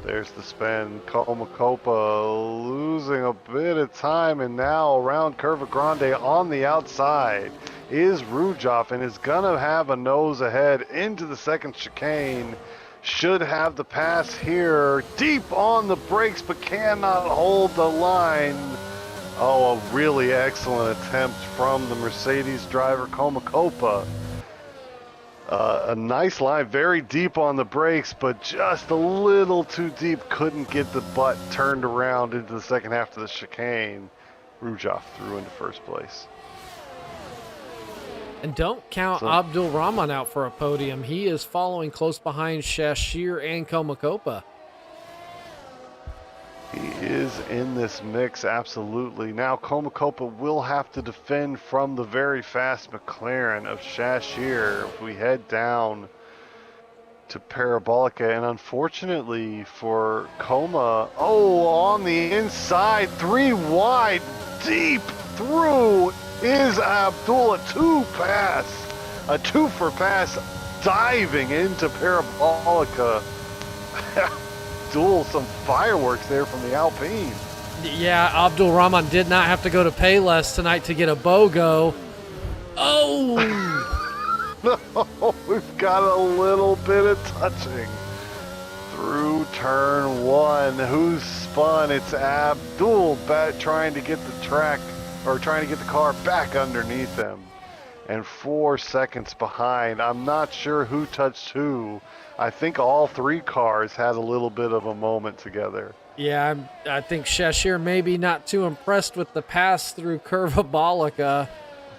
There's the spin. Comacopa losing a bit of time, and now around Curva Grande on the outside is Rujoff, and is gonna have a nose ahead into the second chicane. Should have the pass here, deep on the brakes, but cannot hold the line. Oh, a really excellent attempt from the Mercedes driver, Comacopa. A nice line, very deep on the brakes, but just a little too deep. Couldn't get the butt turned around into the second half of the chicane. Rujoff through into first place. And don't count Abdul Rahman out for a podium. He is following close behind Shashir and Komakopa. He is in this mix, absolutely. Now Komakopa will have to defend from the very fast McLaren of Shashir if we head down to Parabolica, and unfortunately for Coma, on the inside, 3 wide, deep through is Abdul, a 2 for pass, diving into Parabolica. Abdul, some fireworks there from the Alpine. Yeah, Abdul Rahman did not have to go to Payless tonight to get a BOGO. Oh! No, we've got a little bit of touching through turn 1. Who's spun? It's Abdul trying to get the car back underneath him, and 4 seconds behind. I'm not sure who touched who. I think all 3 cars had a little bit of a moment together. Yeah, I think Shashir maybe not too impressed with the pass through Curvabolica,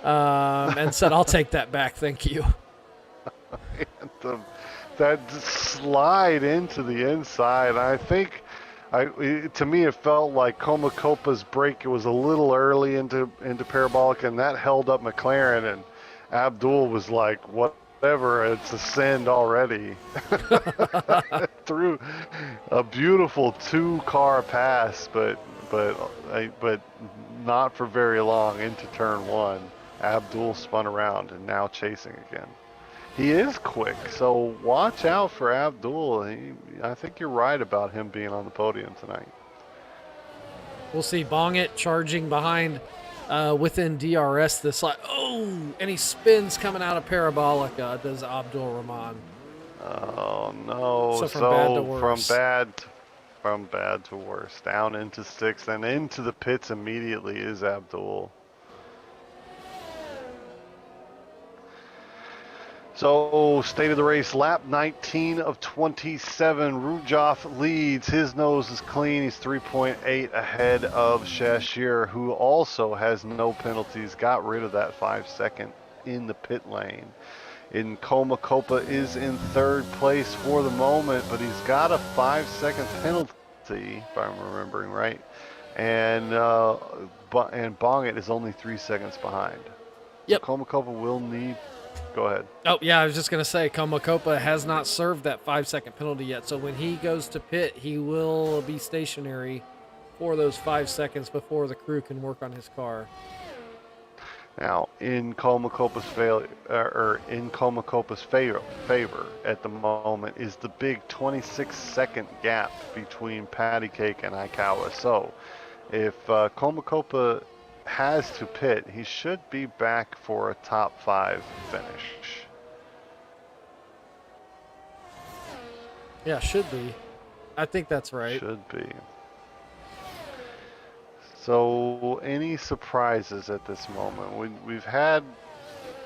and said, "I'll take that back, thank you." That slide into the inside, I think, to me, it felt like Komakopa's brake was a little early into Parabolic, and that held up McLaren, and Abdul was like, whatever, it's a send already. Through a beautiful 2-car pass, but not for very long into turn 1. Abdul spun around and now chasing again. He is quick, so watch out for Abdul. I think you're right about him being on the podium tonight. We'll see Bongit charging behind within DRS this slide. Oh, and he spins coming out of Parabolica, does Abdul Rahman. Oh no! So from bad to worse. From bad to worse. Down into 6th and into the pits immediately is Abdul. So, state of the race, lap 19 of 27. Rujoff leads. His nose is clean. He's 3.8 ahead of Shashir, who also has no penalties. Got rid of that 5-second in the pit lane. In Komakopa is in 3rd place for the moment, but he's got a 5-second penalty, if I'm remembering right. And Bongit is only 3 seconds behind. Yep. So Komakopa will need... Go ahead. Oh, yeah, I was just going to say, Komakopa has not served that 5-second penalty yet, so when he goes to pit, he will be stationary for those 5 seconds before the crew can work on his car. Now, in Komakopa's favor at the moment is the big 26-second gap between Patty Cake and Aikawa. So, if Komakopa has to pit, he should be back for a top 5 finish. Yeah, should be. I think that's right. Should be. So, any surprises at this moment? We've had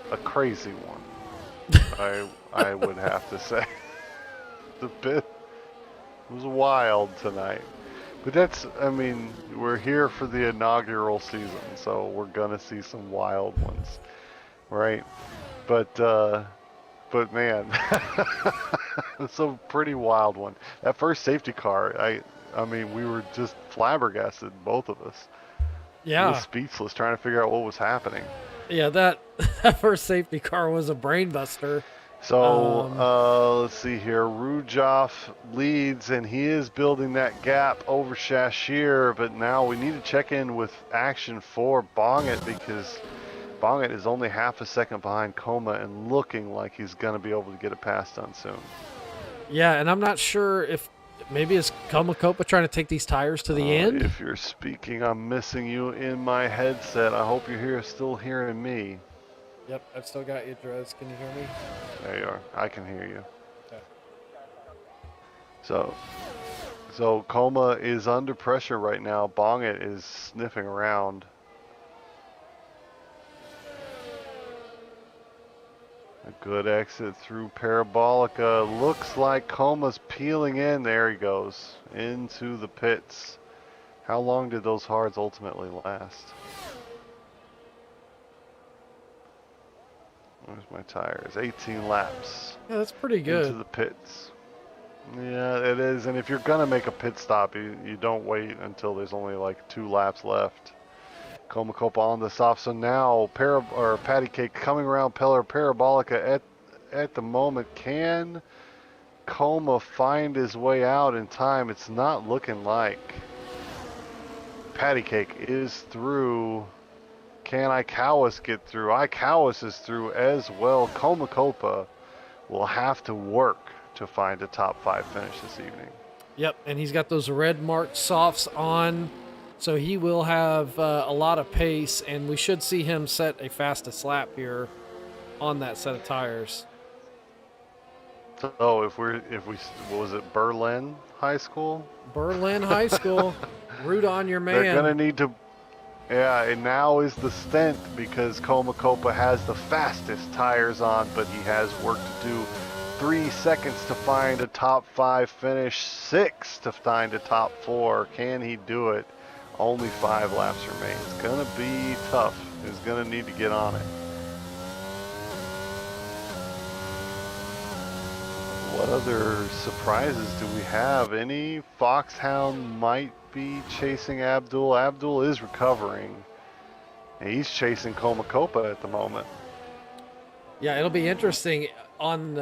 a crazy one. I would have to say. The bit was wild tonight. But we're here for the inaugural season, so we're gonna see some wild ones, right? But man, it's a pretty wild one. That first safety car, we were just flabbergasted, both of us. Yeah. We were speechless, trying to figure out what was happening. Yeah, that first safety car was a brain buster. So, let's see here. Rujoff leads, and he is building that gap over Shashir, but now we need to check in with action for Bongit, because Bongit is only half a second behind Coma and looking like he's going to be able to get a pass done soon. Yeah, and I'm not sure Maybe is Komakopa trying to take these tires to the end? If you're speaking, I'm missing you in my headset. I hope you're still hearing me. Yep, I've still got you, Drez. Can you hear me? There you are. I can hear you. Okay. So, so Coma is under pressure right now. Bongit is sniffing around. A good exit through Parabolica. Looks like Coma's peeling in. There he goes. Into the pits. How long did those hards ultimately last? Where's my tires? 18 laps. Yeah, that's pretty Into good. the pits. Yeah, it is. And if you're going to make a pit stop, you don't wait until there's only like 2 laps left. Comacopa on the soft. So now Patty Cake coming around Parabolica at the moment. Can Coma find his way out in time? It's not looking like. Patty Cake is through. Can Icawas get through? Icawas is through as well. Comacopa will have to work to find a top 5 finish this evening. Yep, and he's got those red marked softs on, so he will have a lot of pace, and we should see him set a fastest lap here on that set of tires. So if we what was it, Berlin High School? Berlin High School, root on your man. They're gonna need to. Yeah, and now is the stint because Comacopa has the fastest tires on, but he has work to do. 3 seconds to find a top 5 finish, 6 to find a top 4. Can he do it? Only 5 laps remain. It's gonna be tough. He's gonna need to get on it. What other surprises do we have? Any Foxhound might be chasing Abdul. Abdul is recovering. And he's chasing Comacopa at the moment. Yeah, it'll be interesting on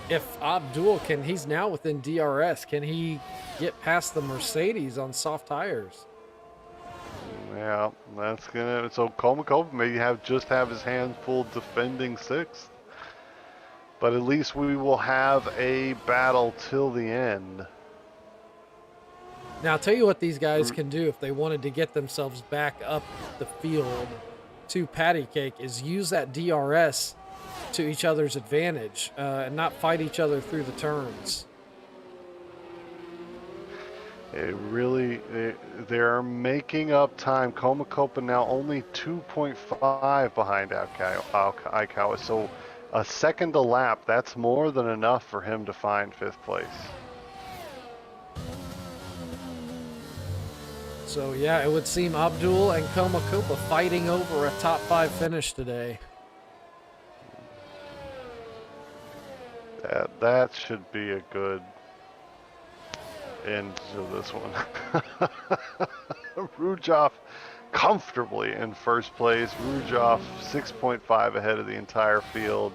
if Abdul can. He's now within DRS. Can he get past the Mercedes on soft tires? Yeah, that's gonna. So Comacopa may just have his hands full defending 6th. But at least we will have a battle till the end. Now, I'll tell you what these guys can do if they wanted to get themselves back up the field to Patty Cake is use that DRS to each other's advantage and not fight each other through the turns. They're making up time. Comacopa now only 2.5 behind Aikawa. So a second a lap, that's more than enough for him to find 5th place. So, yeah, it would seem Abdul and Komakopa fighting over a top 5 finish today. That should be a good end to this one. Rujoff comfortably in 1st place. Rujoff 6.5 ahead of the entire field.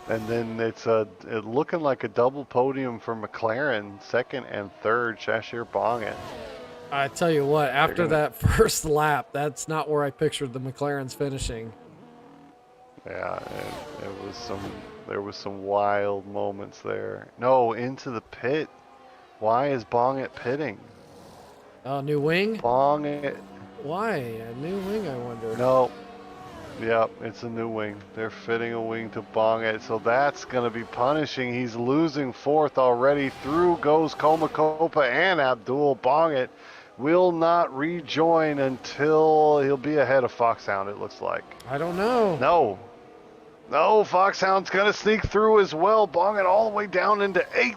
And then it's looking like a double podium for McLaren, 2nd and 3rd, Cheshire Bonget. I tell you what, after that first lap, that's not where I pictured the McLarens finishing. Yeah, there was some wild moments there. No, into the pit. Why is Bonget pitting? New wing? Bonget. Why? A new wing, I wonder. No. Yep, it's a new wing. They're fitting a wing to Bonget, so that's going to be punishing. He's losing 4th already. Through goes Comacopa and Abdul. Bonget will not rejoin until he'll be ahead of Foxhound, it looks like. I don't know. No, Foxhound's going to sneak through as well. Bonget all the way down into 8th.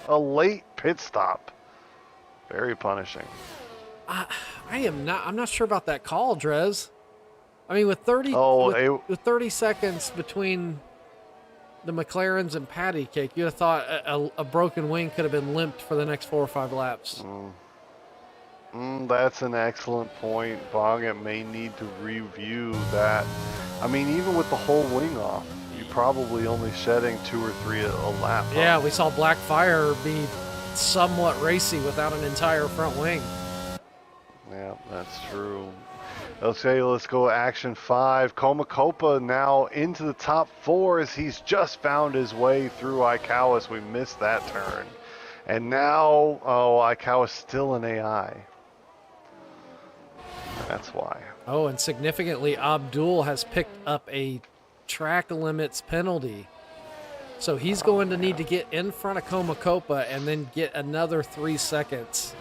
A late pit stop. Very punishing. I'm not sure about that call, Drez. I mean, with 30 seconds between the McLarens and Patty Cake, you'd have thought a broken wing could have been limped for the next 4 or 5 laps. That's an excellent point. Bonget may need to review that. I mean, even with the whole wing off, you're probably only shedding 2 or 3 a lap. Yeah, we saw Blackfire be somewhat racy without an entire front wing. Yeah, that's true. Okay, let's go action 5. Comacopa now into the top 4 as he's just found his way through Icawas. We missed that turn. And now, oh, Aikawa's still an AI. That's why. Oh, and significantly, Abdul has picked up a track limits penalty. So he's going to need to get in front of Komakopa and then get another 3 seconds.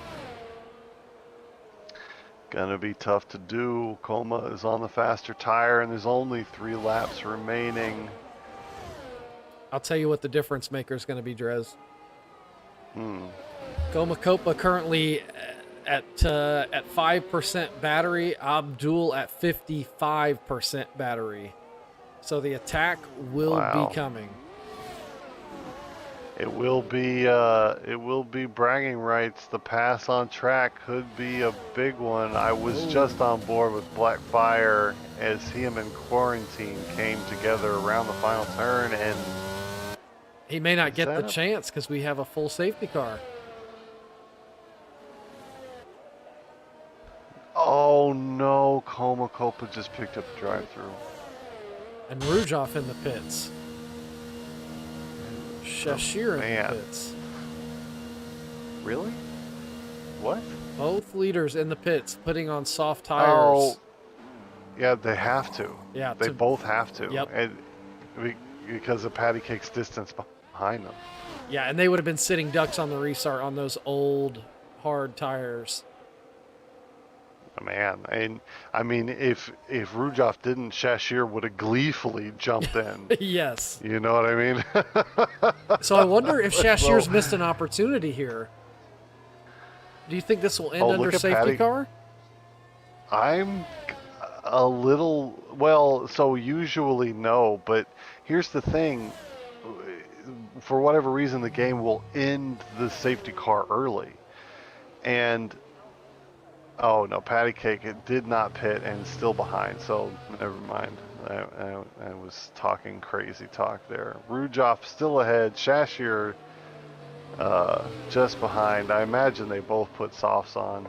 Gonna be tough to do. Coma is on the faster tire, and there's only 3 laps remaining. I'll tell you what the difference maker is going to be, Drez. Hmm. Komakopa currently at 5% battery, Abdul at 55% battery. So the attack will Wow. be coming. It will be bragging rights. The pass on track could be a big one. I was just on board with Blackfire as him and Quarantine came together around the final turn, and He may not get the that chance because we have a full safety car. oh no, Komakopa just picked up a drive-through. And Rujov in the pits. Shashir in man. the pits. Really? What? Both leaders in the pits putting on soft tires. Oh, yeah, they have to. Yeah, They both have to. Yep. And because of Patty Cake's distance behind them. Yeah, and they would have been sitting ducks on the restart on those old hard tires. Man, and I mean, if Rujov didn't, Shashir would have gleefully jumped in. Yes. You know what I mean? So I wonder if Shashir's missed an opportunity here. Do you think this will end under look at safety Patty. car? I'm a little, well, so usually no, but here's the thing. For whatever reason, the game will end the safety car early. And oh no, Patty Cake, it did not pit and is still behind, so never mind. I was talking crazy talk there. Rujov still ahead, Shashir just behind. I imagine they both put softs on.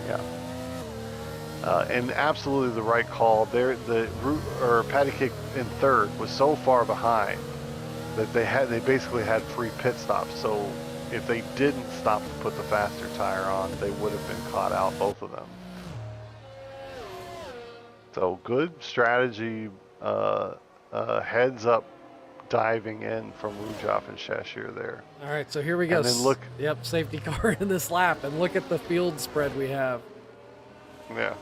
Yeah. And absolutely the right call. Patty Cake in third was so far behind that they basically had free pit stops. So if they didn't stop to put the faster tire on, they would have been caught out, both of them. So good strategy, heads up diving in from Rujov and Shashir there. All right, so here we go. And then look. Yep, safety car in this lap, and look at the field spread we have. Yeah.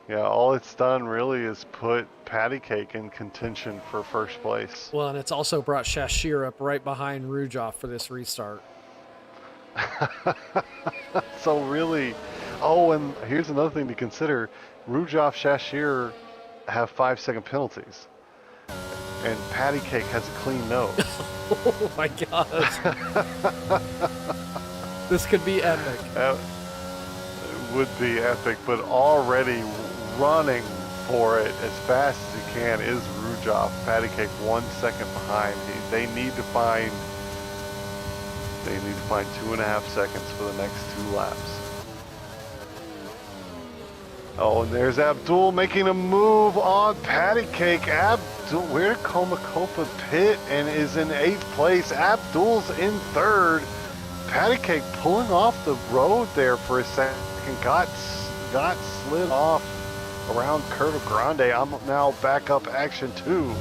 Yeah, all it's done really is put Patty Cake in contention for first place. Well, and it's also brought Shashir up right behind Rujov for this restart. So really, oh, and here's another thing to consider. Rujov, Shashir have 5-second penalties. And Patty Cake has a clean nose. Oh my god. This could be epic. That would be epic, but already running for it as fast as he can is Rujov. Patty Cake 1 second behind. They need to find 2.5 seconds for the next 2 laps. Oh, and there's Abdul making a move on Patty Cake. Abdul, where did Komakopa pit and is in 8th place? Abdul's in 3rd. Patty Cake pulling off the road there for a second. Got slid off around Curva Grande. I'm now back up action 2.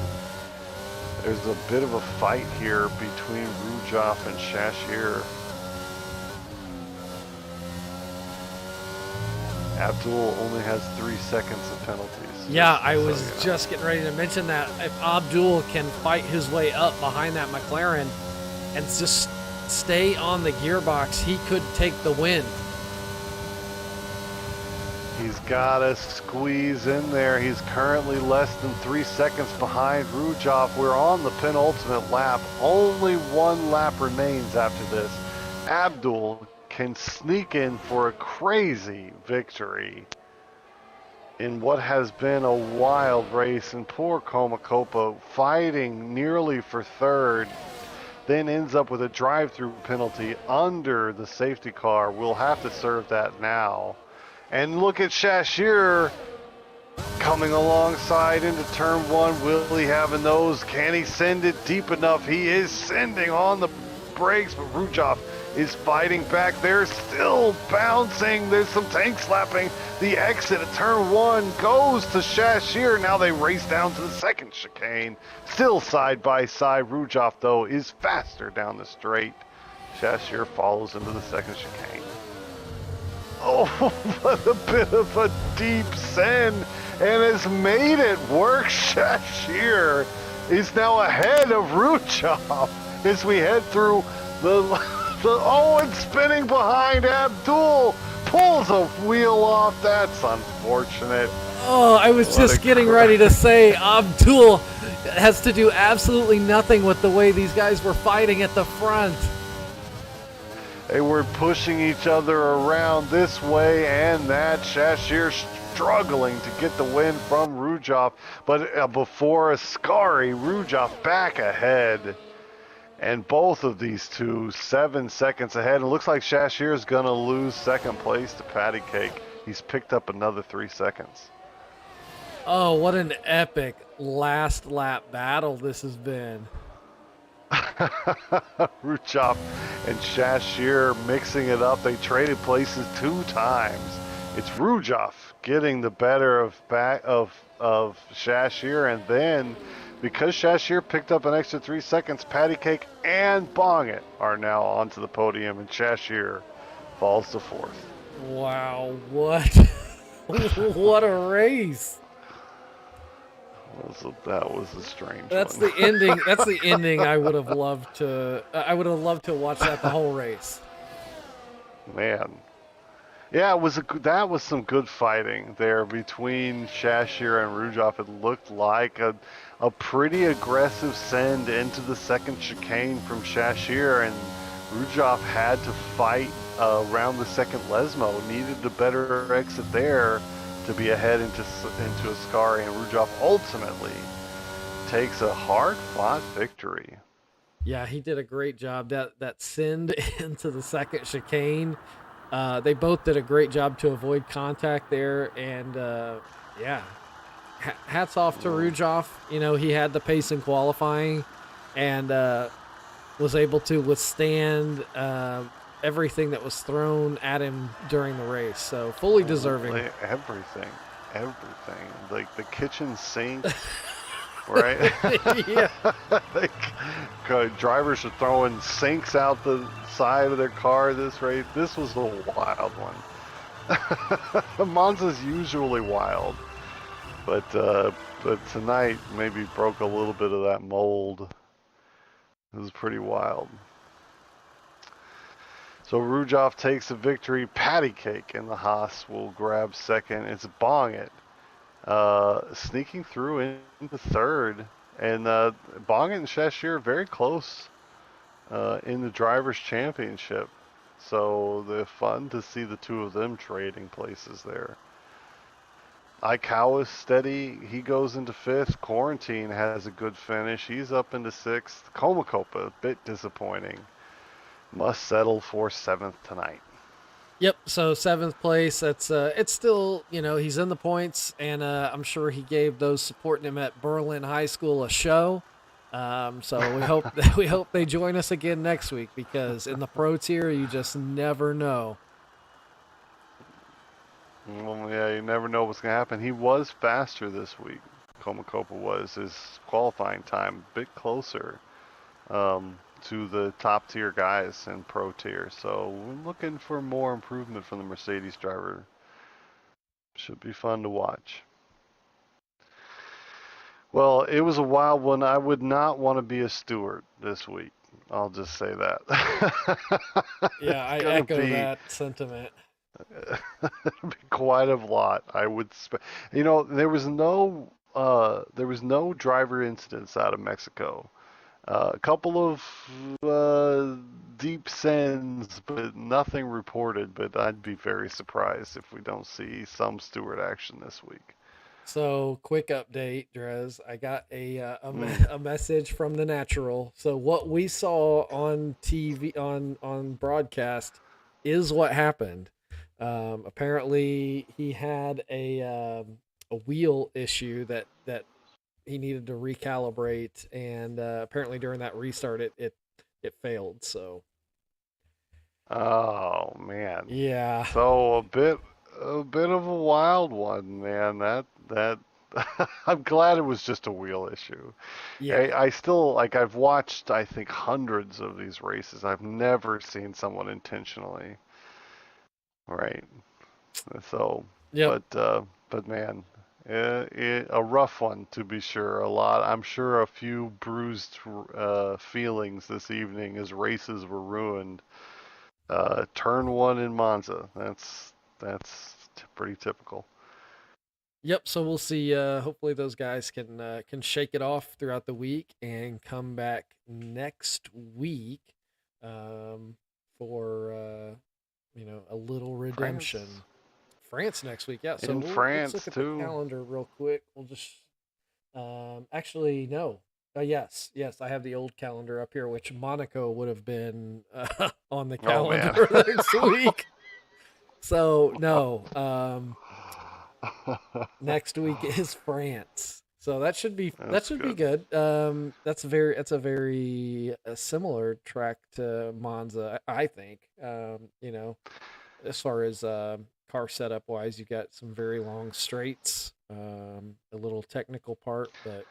There's a bit of a fight here between Rujov and Shashir. Abdul only has 3 seconds of penalties. Yeah, I was just getting ready to mention that. If Abdul can fight his way up behind that McLaren and just stay on the gearbox, he could take the win. He's got to squeeze in there. He's currently less than 3 seconds behind Rujov. We're on the penultimate lap. Only 1 lap remains after this. Abdul can sneak in for a crazy victory in what has been a wild race. And poor Komakopa fighting nearly for 3rd, then ends up with a drive-through penalty under the safety car. We'll have to serve that now. And look at Shashir Coming alongside into turn one, will he have a nose? Can he send it deep enough? He is sending on the brakes, but Rujov is fighting back. They're still bouncing. There's some tank slapping. The exit at turn one goes to Shashir. Now they race down to the second chicane. Still side by side. Rujov, though, is faster down the straight. Shashir follows into the second chicane. Oh, what a bit of a deep send, and has made it work. Shashir is now ahead of Rujov as we head through the and spinning behind. Abdul pulls a wheel off. That's unfortunate. Oh, I was just getting ready to say Abdul has to do absolutely nothing with the way these guys were fighting at the front. They were pushing each other around this way and that. Shashir struggling to get the win from Rujov, but before Ascari, Rujov back ahead. And both of these two 7 seconds ahead. It looks like Shashir is going to lose second place to Patty Cake. He's picked up another 3 seconds. Oh, what an epic last lap battle this has been. Rujov and Shashir mixing it up. They traded places 2 times. It's Rujov getting the better of Shashir, and then because Shashir picked up an extra 3 seconds, Patty Cake and Bong It are now onto the podium, and Shashir falls to 4th. Wow, what what a race. So that was a strange That's one. the ending. That's the ending I would have loved to watch that the whole race. Man. Yeah, that was some good fighting there between Shashir and Rujov. It looked like a pretty aggressive send into the second chicane from Shashir, and Rujov had to fight around the second Lesmo. Needed the better exit there to be ahead into Ascari, and Rujov ultimately takes a hard-fought victory. Yeah, he did a great job. That send into the second chicane. They both did a great job to avoid contact there, and yeah, hats off to Rujov. You know, he had the pace in qualifying, and was able to withstand everything that was thrown at him during the race. So fully deserving. Everything. Like the kitchen sink, right? Yeah. Like, drivers are throwing sinks out the side of their car this race. This was a wild one. Monza's usually wild, but tonight maybe broke a little bit of that mold. It was pretty wild. So Rujov takes the victory. Patty Cake in the Haas will grab second. It's Bong It sneaking through into third. And Bong It and Shashir are very close in the Drivers' Championship. So they're fun to see the two of them trading places there. Aikawa's steady. He goes into 5th. Quarantine has a good finish. He's up into 6th. Komakopa, a bit disappointing. Must settle for 7th tonight. Yep. So 7th place. That's it's still, you know, he's in the points, and I'm sure he gave those supporting him at Berlin High School a show. So we hope they join us again next week, because in the pro tier you just never know. Well, yeah, you never know what's gonna happen. He was faster this week. Komakopa was. His qualifying time a bit closer. To the top tier guys in pro tier. So we're looking for more improvement from the Mercedes driver. Should be fun to watch. Well, it was a wild one. I would not want to be a steward this week. I'll just say that. Yeah, I echo that sentiment. It'll be quite a lot. I would, you know, there was no driver incidents out of Mexico. A couple of deep sends, but nothing reported. But I'd be very surprised if we don't see some steward action this week. So, quick update, Drez. I got a message from the natural. So, what we saw on TV on broadcast is what happened. Apparently, he had a wheel issue that he needed to recalibrate, and apparently during that restart, it failed. So Oh man. yeah, So a bit of a wild one, man. That I'm glad it was just a wheel issue. yeah, I still like I've watched I think hundreds of these races. I've never seen someone intentionally, right? So, yep. but man, a rough one to be sure. I'm sure a few bruised feelings this evening as races were ruined. Turn one in Monza. That's pretty typical. Yep. So we'll see. Hopefully, those guys can shake it off throughout the week and come back next week, um, for a little redemption. France France next week. Yeah. So in let's look France at the too. calendar real quick. We'll just actually no. Yes, yes. I have the old calendar up here, which Monaco would have been on the Oh calendar man. next week. So no. Next week is France. So that That's should be good. good. That's a very similar track to Monza, I think. As far as car setup wise, you got some very long straights, a little technical part, but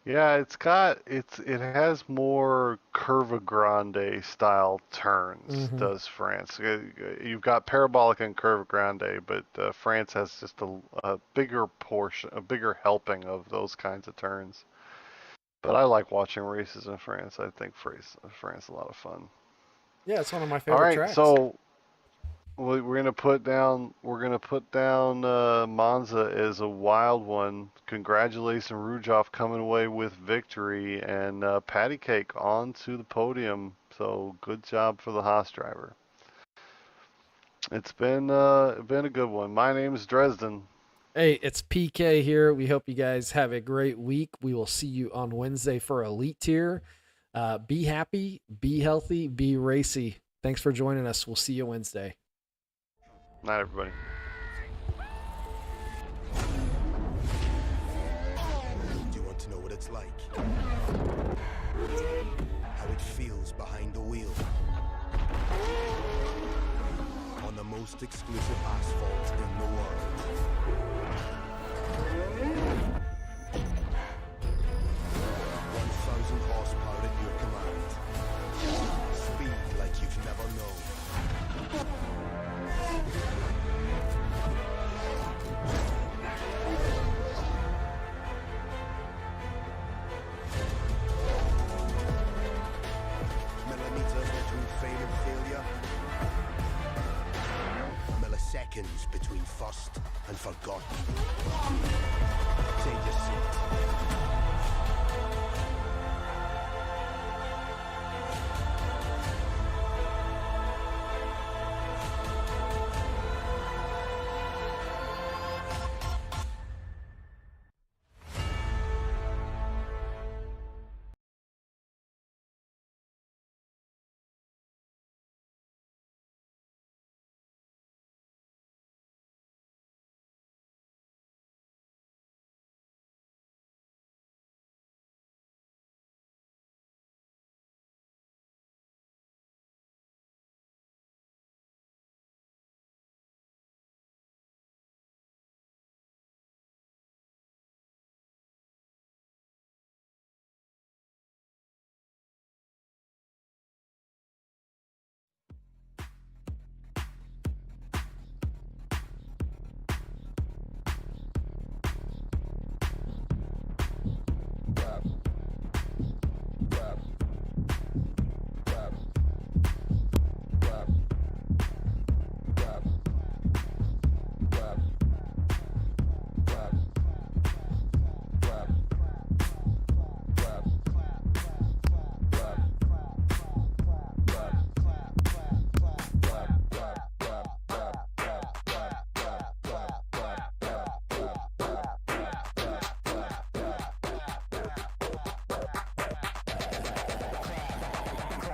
Yeah, it has more Curva Grande style turns, mhm. does France. You've got Parabolic and Curva Grande, but France has just a bigger portion, a bigger helping of those kinds of turns. But I like watching races in France. I think France is a lot of fun. Yeah, it's one of my All favorite right, tracks. so we're gonna put down Monza as a wild one. Congratulations, Rudolph coming away with victory, and Patty Cake on to the podium. So good job for the Haas driver. It's been a good one. My name is Dresden. Hey, it's PK here. We hope you guys have a great week. We will see you on Wednesday for Elite Tier. Be happy, be healthy, be racy. Thanks for joining us. We'll see you Wednesday. Night, everybody. Do you want to know what it's like? How it feels behind the wheel? On the most exclusive asphalt in the world. 1,000 horsepower at your command. Speed like you've never known. Millimeters between fame and failure. Milliseconds between first and forgotten. Take your seat. Clap, clap, clap, clap, clap,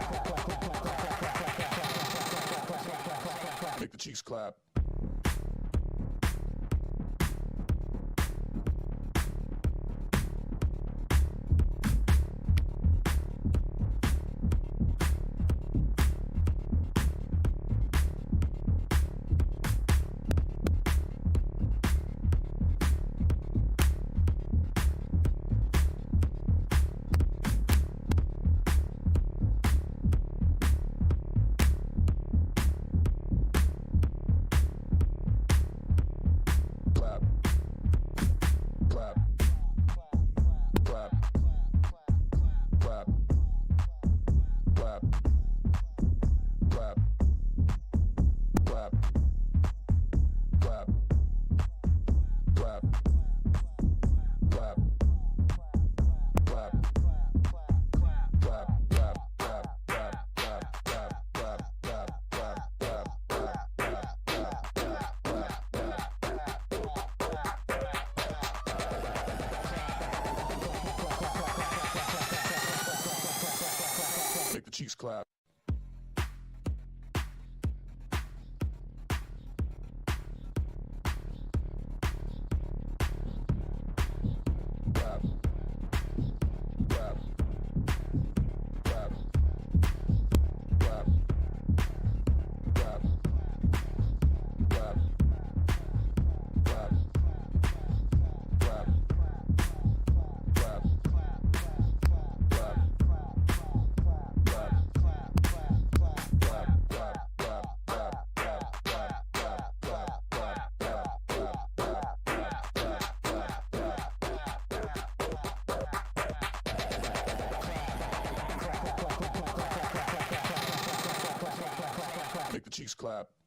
clap, clap, clap, clap, Make the cheeks clap. clap. Clap. Clap. Clap. Clap. Clap. Clap. Clap. Clap. Clap. Make the cheeks clap.